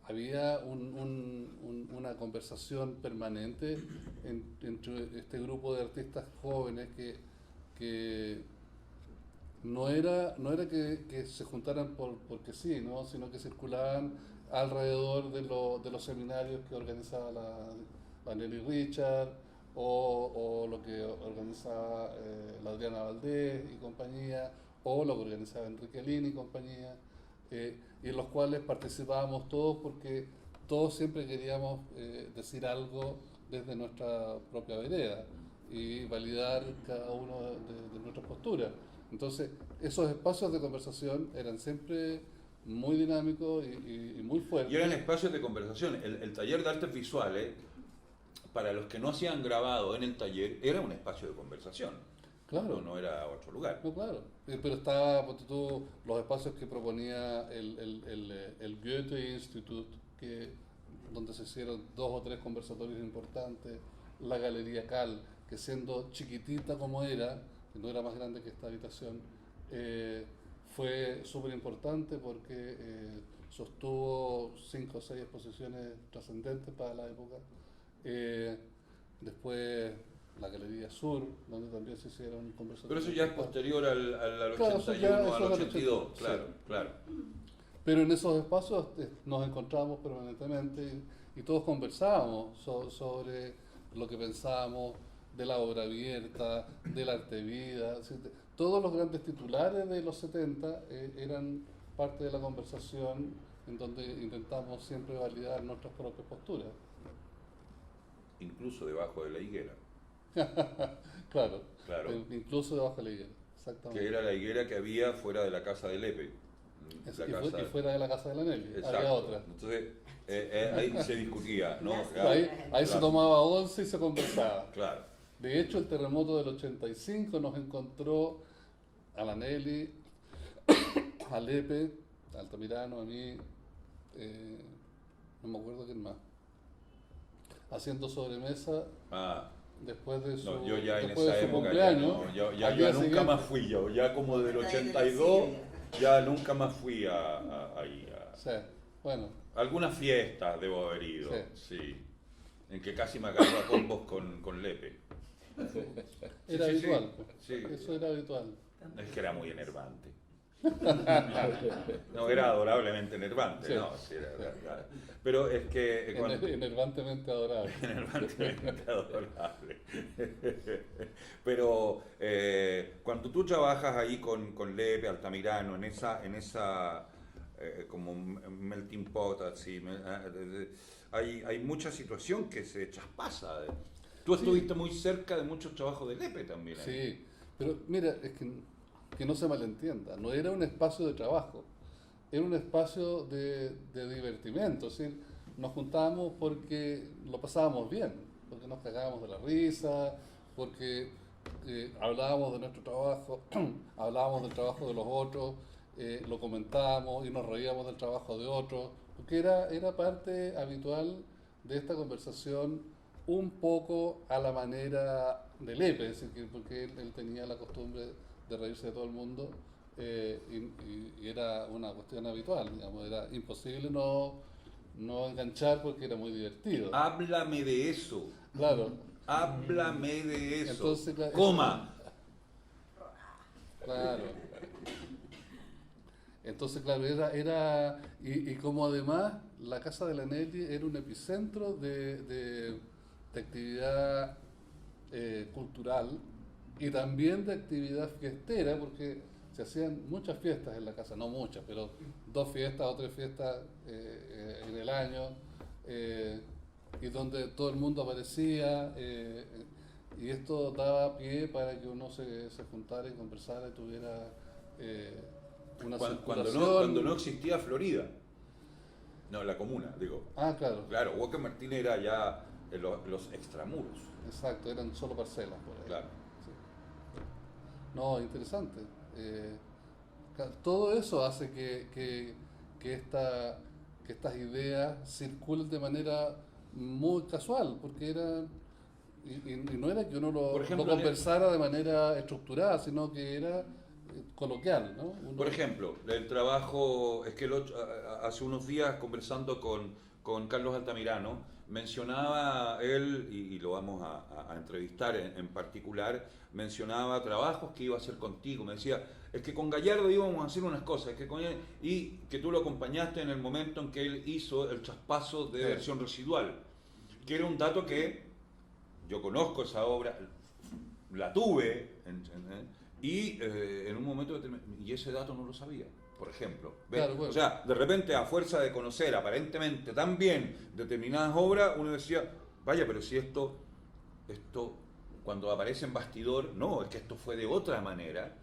había una conversación permanente entre este grupo de artistas jóvenes que no era que se juntaran porque sí, ¿no? Sino que circulaban alrededor de los seminarios que organizaba la Nelly Richard o lo que organizaba la Adriana Valdés y compañía, o lo que organizaba Enrique Lini y compañía, y en los cuales participábamos todos porque todos siempre queríamos decir algo desde nuestra propia vereda y validar cada uno de nuestras posturas. Entonces, esos espacios de conversación eran siempre muy dinámicos y muy fuertes. Y eran espacios de conversación. El taller de artes visuales, para los que no hacían grabado en el taller, era un espacio de conversación. Claro. No era otro lugar. No, claro. Pero estaba, ponte tú, los espacios que proponía el Goethe Institut, donde se hicieron 2 o 3 conversatorios importantes, la Galería Cal, que siendo chiquitita como era, que no era más grande que esta habitación, fue súper importante porque sostuvo 5 o 6 exposiciones trascendentes para la época. Después la Galería Sur, donde también se hicieron Pero conversatorios. eso ya es posterior al Claro, 81, eso ya- eso al es al 82. 82, Claro, sí. claro. Pero en esos espacios nos encontramos permanentemente y todos conversábamos sobre lo que pensábamos de la obra abierta, del arte vida. Todos los grandes titulares de los 70 eran parte de la conversación en donde intentamos siempre validar nuestras propias posturas. Incluso debajo de la higuera, Claro, Claro. Incluso debajo de la higuera, exactamente. que era la higuera que había fuera de la casa de Lepe. La casa- Y fuera de la casa de la Nelly, había Exacto. otra. Entonces, ahí se discutía, ¿no? Ahí se Claro. tomaba once y se conversaba. Claro. De hecho, el terremoto del 85 nos encontró a la Nelly, a Lepe, a Altamirano, a mí, no me acuerdo quién más, haciendo sobremesa Ah, después de su, no, yo ya en después de esa su época cumpleaños. ya, no, yo al ya día nunca siguiente. más fui yo, ya como del 82, ya nunca más fui ahí. Sí, bueno, Algunas fiestas debo haber ido, Sí. sí, en que casi me agarro a combos con Lepe. era sí, habitual. sí. Eso era habitual. Es que era muy enervante. No, era adorablemente enervante, Sí. no, sí, era. Pero es que cuando, Enervantemente adorable. enervantemente adorable. Pero cuando tú trabajas ahí con Lepe, Altamirano, en esa como melting pot, así, hay mucha situación que se traspasa. Tú estuviste muy cerca de muchos trabajos de Lepe también. Sí, pero mira, es que no se malentienda, no era un espacio de trabajo, era un espacio de divertimento, es decir, nos juntábamos porque lo pasábamos bien, porque nos cagábamos de la risa, porque hablábamos de nuestro trabajo, hablábamos del trabajo de los otros, lo comentábamos y nos reíamos del trabajo de otros, porque era parte habitual de esta conversación un poco a la manera de Lepe, es decir, porque él tenía la costumbre de reírse de todo el mundo, y era una cuestión habitual, digamos, era imposible no enganchar porque era muy divertido. Háblame de eso. Claro. Háblame de eso. Entonces, Coma. Claro. Entonces, claro, y como además la Casa de la Nelly era un epicentro de actividad cultural y también de actividad fiestera, porque se hacían muchas fiestas en la casa, no muchas, pero 2 fiestas o 3 fiestas en el año, y donde todo el mundo aparecía, y esto daba pie para que uno se juntara y conversara y tuviera una circulación. Cuando no existía Florida. No, la comuna, digo. Ah, claro. Claro, Walker Martínez era ya en los extramuros. Exacto, eran solo parcelas por ahí. Claro. Sí. No, interesante. Todo eso hace que estas ideas circulen de manera muy casual, porque y no era que uno Por ejemplo, lo conversara de manera estructurada, sino que era coloquial, ¿no? Por ejemplo, el trabajo, es que hace unos días conversando con Carlos Altamirano, mencionaba él, y lo vamos a entrevistar en particular, mencionaba trabajos que iba a hacer contigo, me decía, es que con Gallardo íbamos a hacer unas cosas, es que con él, y que tú lo acompañaste en el momento en que él hizo el traspaso de versión residual, que era un dato que yo conozco esa obra, la tuve, y en un momento y ese dato no lo sabía, por ejemplo. Claro, bueno. O sea, de repente, a fuerza de conocer aparentemente tan bien determinadas obras, uno decía, vaya, pero si esto cuando aparece en bastidor, no, es que esto fue de otra manera.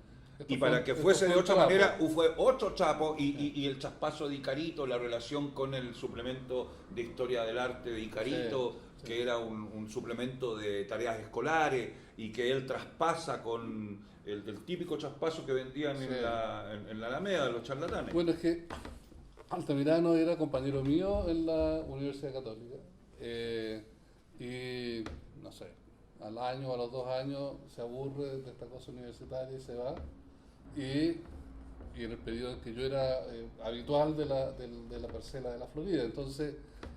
Y para que fuese de otra manera, fue otro chapo, y el traspaso de Icarito, la relación con el suplemento de historia del arte de Icarito, sí. que era un suplemento de tareas escolares, y que él traspasa con el típico traspaso que vendían Sí. en la Alameda, los charlatanes. Bueno, es que Altamirano era compañero mío en la Universidad Católica, y no sé, al año o a los 2 años se aburre de esta cosa universitaria y se va, y en el periodo en que yo era habitual de la parcela de la Florida, entonces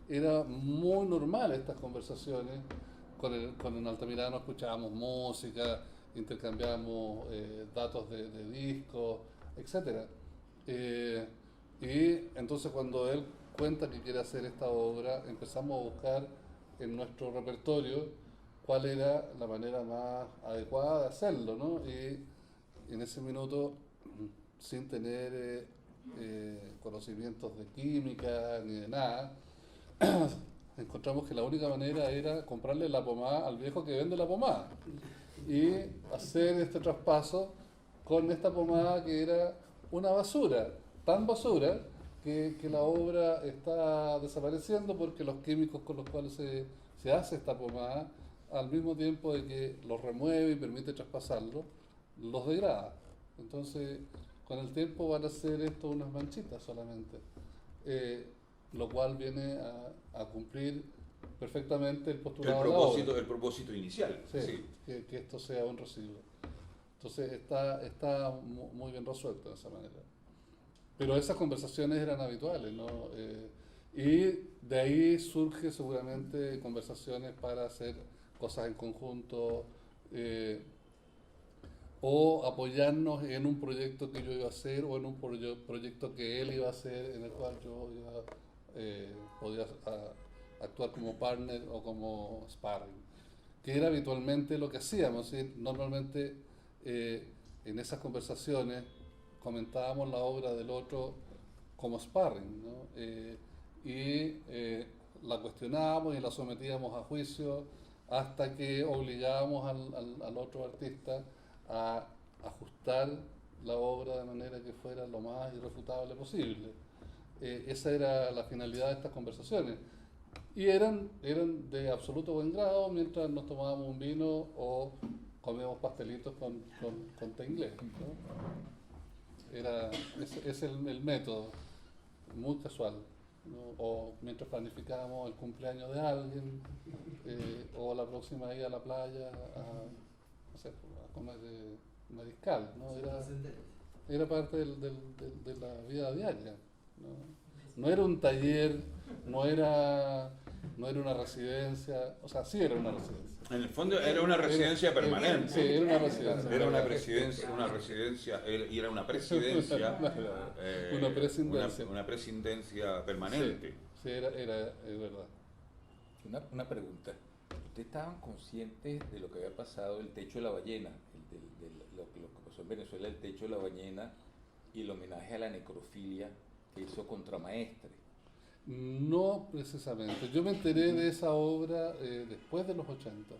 era muy normal estas conversaciones. Con el Altamirano escuchábamos música, intercambiábamos datos de discos, etc. Y entonces cuando él cuenta que quiere hacer esta obra, empezamos a buscar en nuestro repertorio cuál era la manera más adecuada de hacerlo, ¿no? Y en ese minuto, sin tener conocimientos de química ni de nada, encontramos que la única manera era comprarle la pomada al viejo que vende la pomada y hacer este traspaso con esta pomada que era una basura, tan basura que la obra está desapareciendo porque los químicos con los cuales se hace esta pomada, al mismo tiempo de que los remueve y permite traspasarlo, los degrada. Entonces, con el tiempo van a ser esto unas manchitas solamente. Lo cual viene a cumplir perfectamente el postulado de la obra. El propósito inicial. Sí, Sí. que esto sea un residuo. Entonces está muy bien resuelto de esa manera. Pero esas conversaciones eran habituales, ¿no? Y de ahí surge seguramente conversaciones para hacer cosas en conjunto, o apoyarnos en un proyecto que yo iba a hacer o en un proyecto que él iba a hacer, en el cual yo podía actuar como partner o como sparring, que era habitualmente lo que hacíamos. ¿Sí? Normalmente en esas conversaciones comentábamos la obra del otro como sparring, ¿no? Y la cuestionábamos y la sometíamos a juicio hasta que obligábamos al otro artista a ajustar la obra de manera que fuera lo más irrefutable posible. Esa era la finalidad de estas conversaciones. Y eran de absoluto buen grado mientras nos tomábamos un vino o comíamos pastelitos con té inglés, ¿no? Ese es el método, muy casual. ¿no? O mientras planificábamos el cumpleaños de alguien, o la próxima ida a la playa no sé, a comer mariscal, ¿no? Era parte de la vida diaria, ¿no? No era un taller, no era una residencia, o sea, sí era una residencia. En el fondo era una residencia permanente. Sí, era una residencia. Era una residencia, y era una presidencia. Una presidencia. Una presidencia permanente. Sí, es verdad. Una pregunta. ¿Ustedes estaban conscientes de lo que había pasado, el techo de la ballena, lo que pasó en Venezuela, el techo de la ballena y el homenaje a la necrofilia que hizo Contramaestre? No precisamente. Yo me enteré de esa obra después de los 80.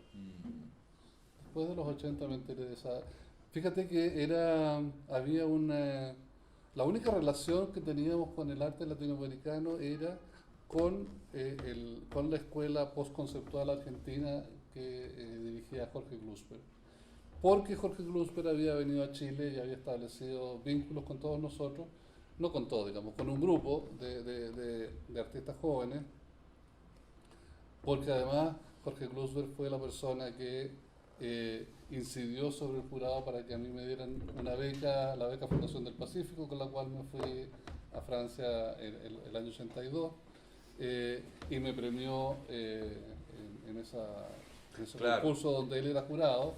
Después de los 80 me enteré de esa. Fíjate que había la única relación que teníamos con el arte latinoamericano era con la escuela postconceptual argentina que dirigía Jorge Glusper. Porque Jorge Glusper había venido a Chile y había establecido vínculos con todos nosotros, no con todos, digamos, con un grupo de artistas jóvenes, porque además Jorge Glusper fue la persona que incidió sobre el jurado para que a mí me dieran una beca, la beca Fundación del Pacífico, con la cual me fui a Francia el año 82, y me premió en ese Claro. concurso donde él era jurado,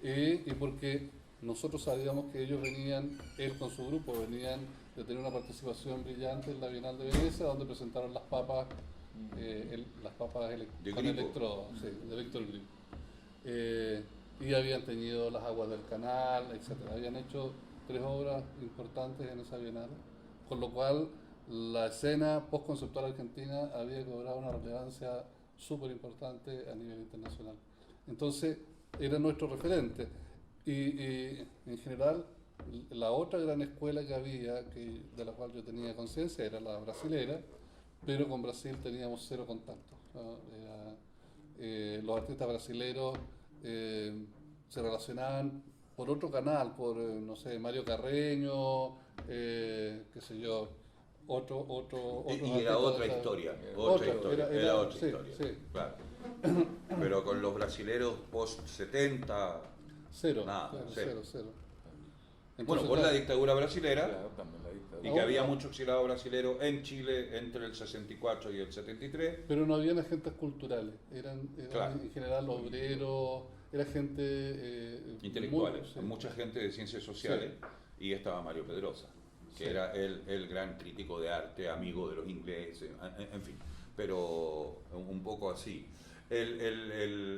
y porque nosotros sabíamos que ellos venían, él con su grupo, venían de tener una participación brillante en la Bienal de Venecia, donde presentaron las papas De con Grippo. electrodo, sí, de Víctor Grip. Y habían teñido las aguas del canal, etcétera. Habían hecho 3 obras importantes en esa Bienal, con lo cual la escena postconceptual argentina había cobrado una relevancia súper importante a nivel internacional. Entonces, era nuestro referente. Y en general, la otra gran escuela que había, de la cual yo tenía conciencia, era la brasilera, pero con Brasil teníamos 0 contacto, ¿no? Los artistas brasileros se relacionaban por otro canal, por, no sé, Mario Carreño, qué sé yo, otro Y era otra historia. Era otra sí, historia. sí. Claro. Pero con los brasileros post 70. Cero, Nada, claro, cero. cero. Bueno, Entonces, por la claro, dictadura brasilera, Claro, también la dictadura. y que había mucho exilado brasilero en Chile entre el 64 y el 73. pero no habían agentes culturales, eran Claro. en general obreros, era gente Intelectuales, muy- sí. mucha gente de ciencias sociales, y estaba Mario Pedrosa, que Sí. era el gran crítico de arte, amigo de los ingleses, en fin, pero un poco así. El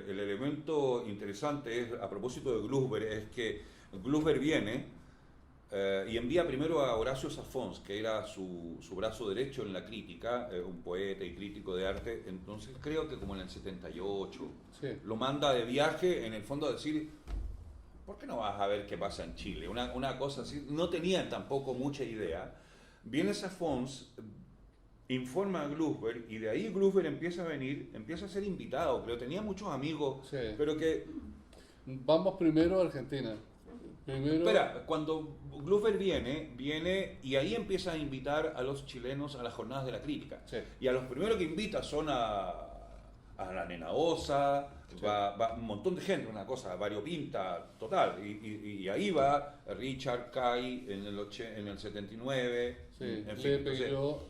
elemento interesante es, a propósito de Glusper, es que Glusper viene y envía primero a Horacio Safons, que era su brazo derecho en la crítica, un poeta y crítico de arte, entonces creo que como en el 78, Sí. lo manda de viaje en el fondo a decir, ¿por qué no vas a ver qué pasa en Chile? Una cosa así, no tenían tampoco mucha idea. Viene Safons, informa a Glusper, y de ahí Glusper empieza a ser invitado, pero tenía muchos amigos, Sí. pero que... Vamos primero a Argentina. Primero, Espera, cuando Glusper viene y ahí empieza a invitar a los chilenos a las jornadas de la crítica. Sí. Y a los primeros que invita son a la Nena Osa, Sí. va un montón de gente, una cosa variopinta total. Y ahí va Richard Kay en el 79, sí, en fin, Lepe y entonces, yo,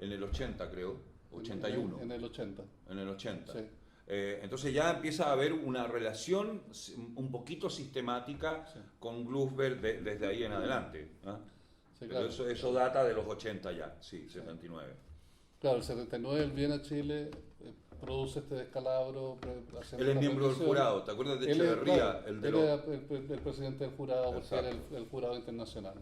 en el 80 creo, 81. En el 80. En el 80. Sí. Entonces ya empieza a haber una relación un poquito sistemática Sí. con Glusper desde ahí en adelante, ¿no? Sí, Pero claro. eso data de los 80 ya, sí, 79. Claro, el 79 él viene a Chile, produce este descalabro. haciendo Él es una miembro del petición. jurado, ¿te acuerdas de Él es, Echeverría? claro, El de él los- era el presidente del jurado, porque era Exacto. el jurado internacional.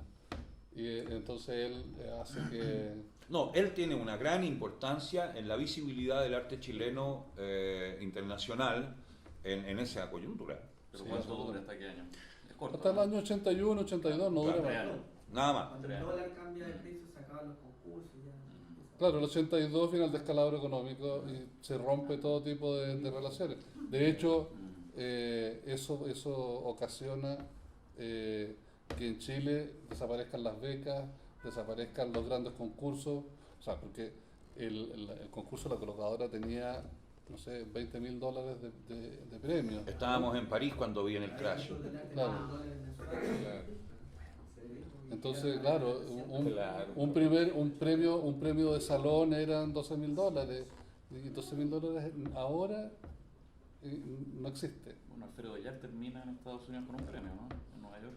Y entonces él hace que... No, él tiene una gran importancia en la visibilidad del arte chileno internacional en esa coyuntura. Pero Sí, ¿cuánto eso dura es. hasta qué año? Es corto. Hasta el ¿no? año 81, 82, no dura Claro. más. Real. Nada más. Cuando el dólar cambia de precio, se acaban los concursos y ya. Claro, el 82 viene el descalabro económico y se rompe todo tipo de relaciones. De hecho, eso ocasiona que en Chile desaparezcan las becas, desaparezcan los grandes concursos. O sea, porque el concurso de la colocadora tenía, no sé, $20.000 de premio. Estábamos en París cuando vi en el crash. Claro. Entonces, claro, Claro. un premio de salón eran $12.000. Y $12.000 ahora no existe. Bueno, Alfredo Villar termina en Estados Unidos con un premio, ¿no? En Nueva York.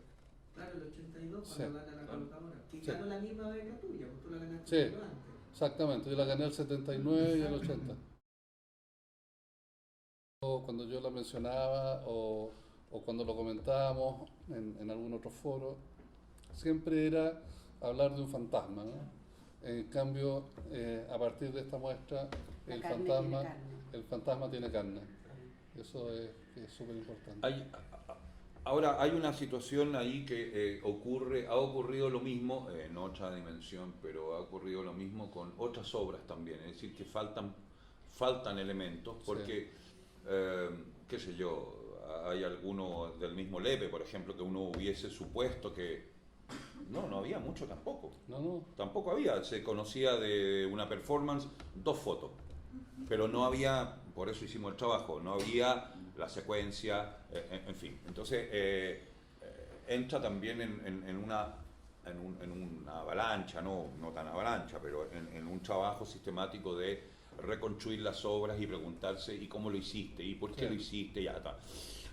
Claro, el 82 Sí. cuando gana la colocadora. Que Sí. ganó la misma beca tuya, pues tú la ganaste Sí. un año antes. Exactamente, yo la gané el 79 y el 80. Cuando yo la mencionaba o cuando lo comentábamos en algún otro foro, siempre era hablar de un fantasma, ¿no? En cambio, a partir de esta muestra, La carne tiene carne. el fantasma tiene carne. Eso es súper importante. Ahora, hay una situación ahí que ha ocurrido lo mismo, en otra dimensión, pero ha ocurrido lo mismo con otras obras también, es decir, que faltan elementos, porque, qué sé yo, hay alguno del mismo Lepe, por ejemplo, que uno hubiese supuesto que no había mucho tampoco. No. Tampoco había, se conocía de una performance, 2 fotos, pero no había, por eso hicimos el trabajo, no había la secuencia, en fin. Entonces, entra también en una avalancha, no tan avalancha, pero en un trabajo sistemático de reconstruir las obras y preguntarse ¿y cómo lo hiciste? ¿Y por qué Sí. lo hiciste? Ya está.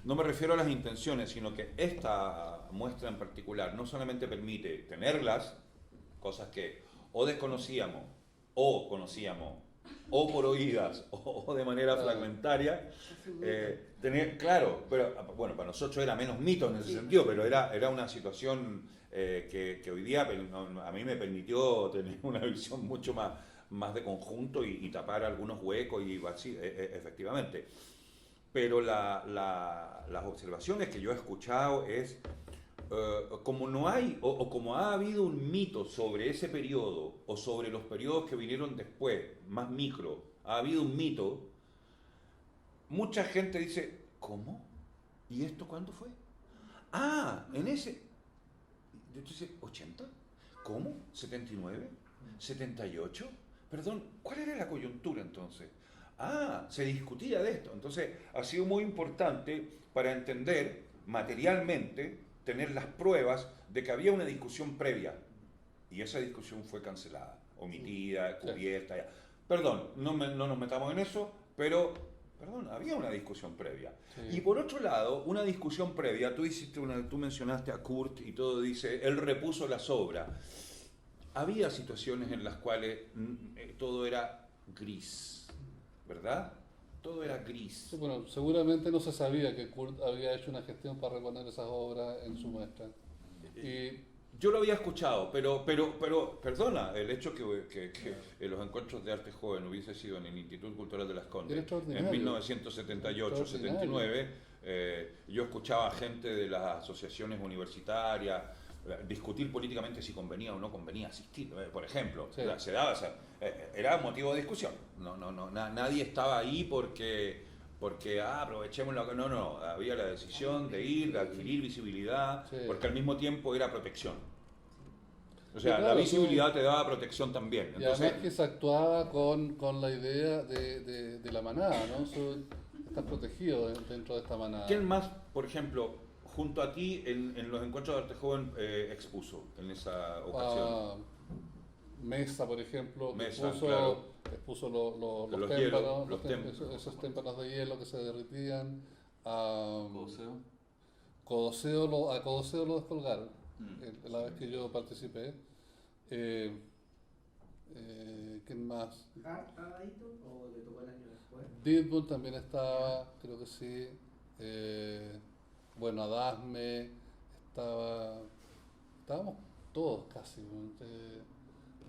No me refiero a las intenciones, sino que esta muestra en particular no solamente permite tenerlas, cosas que o desconocíamos, o conocíamos, o por oídas, o de manera fragmentaria, claro, pero bueno, para nosotros era menos mito en ese sentido, pero era una situación que hoy día a mí me permitió tener una visión mucho más de conjunto y tapar algunos huecos y así, efectivamente. Pero las observaciones que yo he escuchado es, como no hay, o como ha habido un mito sobre ese periodo, o sobre los periodos que vinieron después, más micro, ha habido un mito, mucha gente dice, ¿cómo? ¿Y esto cuándo fue? Ah, en ese... Entonces, ¿80? ¿Cómo? ¿79? ¿78? Perdón, ¿cuál era la coyuntura entonces? Ah, se discutía de esto. Entonces, ha sido muy importante para entender materialmente, tener las pruebas de que había una discusión previa. Y esa discusión fue cancelada, omitida, cubierta. Ya. Perdón, no nos metamos en eso, pero, perdón, había una discusión previa. Sí. Y por otro lado, una discusión previa, tú mencionaste a Kurt y todo dice, él repuso las obras. Había situaciones en las cuales todo era gris. ¿Verdad? Todo era gris. Sí, bueno, seguramente no se sabía que Kurt había hecho una gestión para reponer esas obras en su muestra. Y yo lo había escuchado, pero perdona, el hecho que los encuentros de arte joven hubiese sido en el Instituto Cultural de Las Condes en 1978-79, yo escuchaba a gente de las asociaciones universitarias discutir políticamente si convenía o no convenía asistir, por ejemplo. Sí. Se daba, era motivo de discusión. Nadie estaba ahí porque aprovechemos lo que... No, había la decisión de ir, de adquirir visibilidad, Sí. porque al mismo tiempo era protección. O sea, Sí, claro, la visibilidad te daba protección también. y Entonces, además que se actuaba con la idea de la manada, ¿no? Estás protegido dentro de esta manada. ¿quién más, por ejemplo, junto a ti en los encuentros de arte joven expuso en esa ocasión? Mesa, por ejemplo, Mesa, expuso claro. los Los témpanos, hielos, esos témpanos de hielo que se derretían. Codoseo. A Codoseo lo descolgaron, la vez que yo participé. ¿Quién más? ¿Hart estaba ahí tú, o le tocó el año después? Deadpool también estaba, creo que sí. Bueno, Adasme, estábamos todos casi.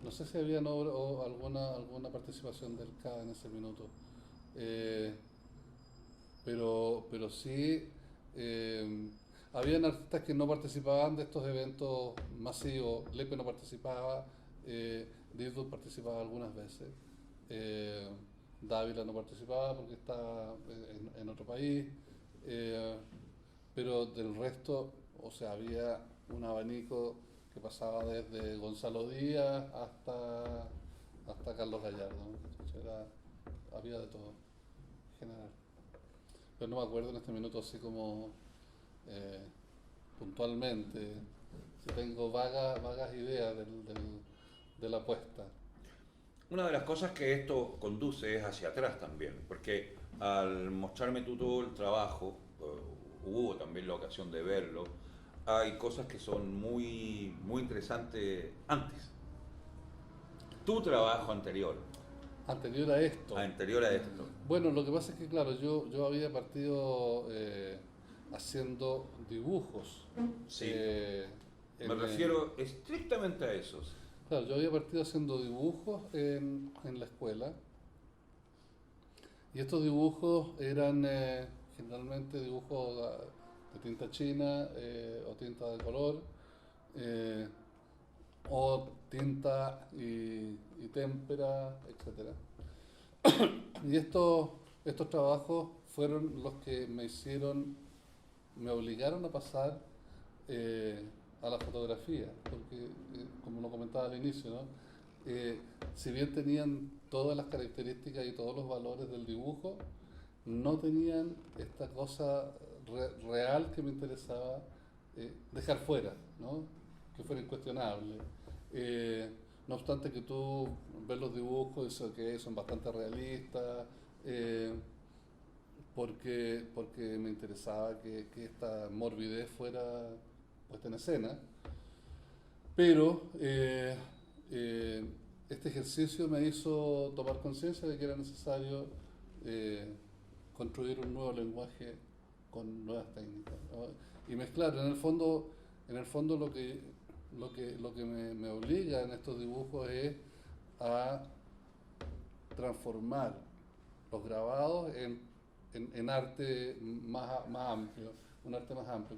No sé si había alguna participación del CA en ese minuto. Pero sí, habían artistas que no participaban de estos eventos masivos. Lepe no participaba, Deadpool participaba algunas veces. Dávila no participaba porque estaba en otro país. Pero del resto, o sea, había un abanico que pasaba desde Gonzalo Díaz hasta Carlos Gallardo, ¿no? Había de todo, en general. Pero no me acuerdo en este minuto así como puntualmente, si tengo vagas ideas de la apuesta. Una de las cosas que esto conduce es hacia atrás también, porque al mostrarme tú todo el trabajo, hubo también la ocasión de verlo, hay cosas que son muy, muy interesantes antes. Tu trabajo anterior. Anterior a esto. Anterior a esto. Bueno, lo que pasa es que, claro, yo había partido haciendo dibujos. Sí. En, Me refiero estrictamente a esos. Claro, yo había partido haciendo dibujos en la escuela. Y estos dibujos eran generalmente dibujos de tinta china o tinta de color, o tinta y témpera, etc. Y estos trabajos fueron los que me obligaron a pasar a la fotografía, porque como lo comentaba al inicio, ¿no? Si bien tenían todas las características y todos los valores del dibujo, no tenían esta cosa real que me interesaba dejar fuera, ¿no? Que fuera incuestionable. No obstante que tú ves los dibujos y dices que son bastante realistas, porque me interesaba que esta morbidez fuera puesta en escena, pero este ejercicio me hizo tomar conciencia de que era necesario construir un nuevo lenguaje con nuevas técnicas, ¿no? Y mezclar. En el fondo lo que me obliga en estos dibujos es a transformar los grabados en arte más amplio, un arte más amplio,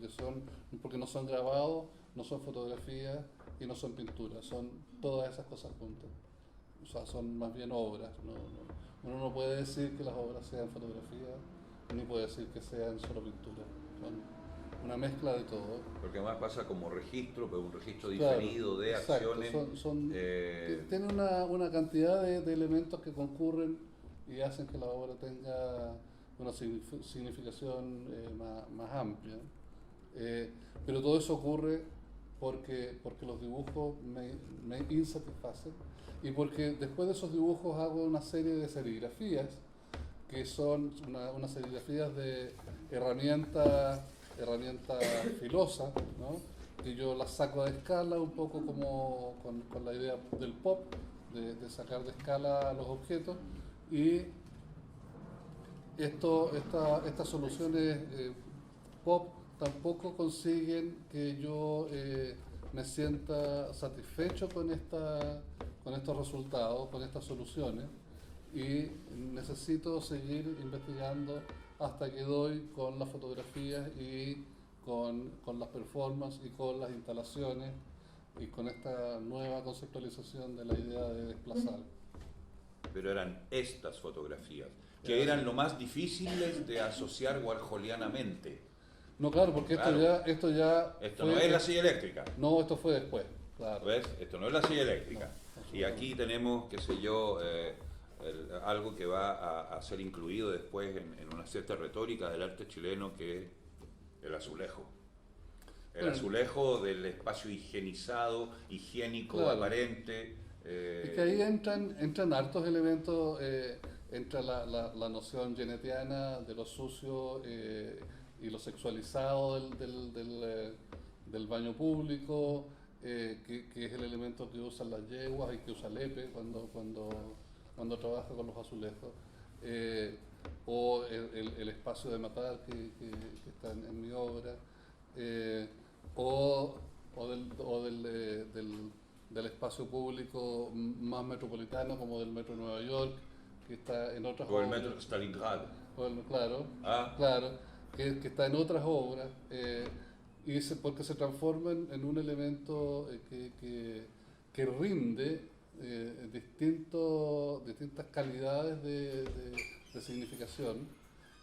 porque no son grabados, no son fotografías y no son pinturas, son todas esas cosas juntas. O sea, son más bien obras. Uno no puede decir que las obras sean fotografías, ni puede decir que sean solo pinturas. Son una mezcla de todo. Porque además pasa como registro, pero un registro Claro, diferido de exacto, acciones. Tiene una cantidad de elementos que concurren y hacen que la obra tenga una significación más amplia. Pero todo eso ocurre porque los dibujos me insatisfacen y porque después de esos dibujos hago una serie de serigrafías que son unas serigrafías de herramientas filosas, ¿no? Que yo las saco de escala un poco como con la idea del pop, de sacar de escala los objetos, y estas soluciones pop tampoco consiguen que yo me sienta satisfecho con estos resultados, con estas soluciones, y necesito seguir investigando hasta que doy con las fotografías y con las performances y con las instalaciones y con esta nueva conceptualización de la idea de desplazar. Pero eran estas fotografías, que eran lo más difíciles de asociar warholianamente. No, claro, porque Claro. Esto fue, no es la silla eléctrica. No, esto fue después, claro. ¿Ves? Esto no es la silla eléctrica. No, Y aquí tenemos, qué sé yo, algo que va a ser incluido después en una cierta retórica del arte chileno, que es el azulejo. El azulejo del espacio higienizado, higiénico, claro, aparente. Es que ahí entran hartos elementos, entra la noción genetiana de lo sucio y lo sexualizado del baño público, que es el elemento que usan las yeguas y que usa Lepe cuando trabaja con los azulejos, o el espacio de matar que está en mi obra, o del espacio público más metropolitano, como del metro de Nueva York, que está en otras O el obras. metro de Stalingrad. Claro, que está en otras obras, porque se transforma en un elemento que rinde distintas calidades de significación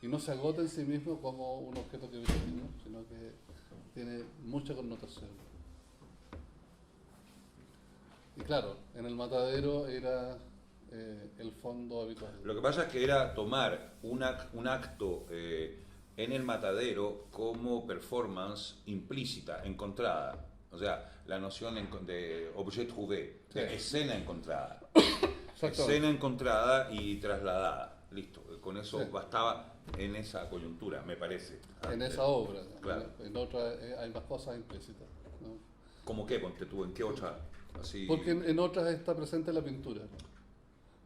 y no se agota en sí mismo como un objeto que vive, ¿no? Sino que tiene mucha connotación. Y claro, en el matadero era el fondo habitual. Lo que pasa es que era tomar un acto en el matadero como performance implícita, encontrada. O sea, la noción de objet trouvé, Sí. de escena encontrada. Exactamente. Escena encontrada y trasladada. Listo. Con eso Sí. bastaba en esa coyuntura, me parece. En esa obra. Claro. En otra hay más cosas implícitas, ¿no? ¿Cómo qué? Ponte tú, ¿en qué otra? Así, Porque en otras está presente la pintura.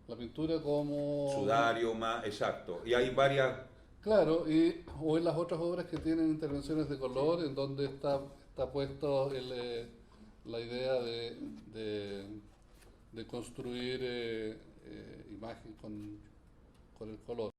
La pintura como... sudario, más, exacto. Y hay varias... Claro, o en las otras obras que tienen intervenciones de color, en donde está puesto la idea de construir imagen con el color.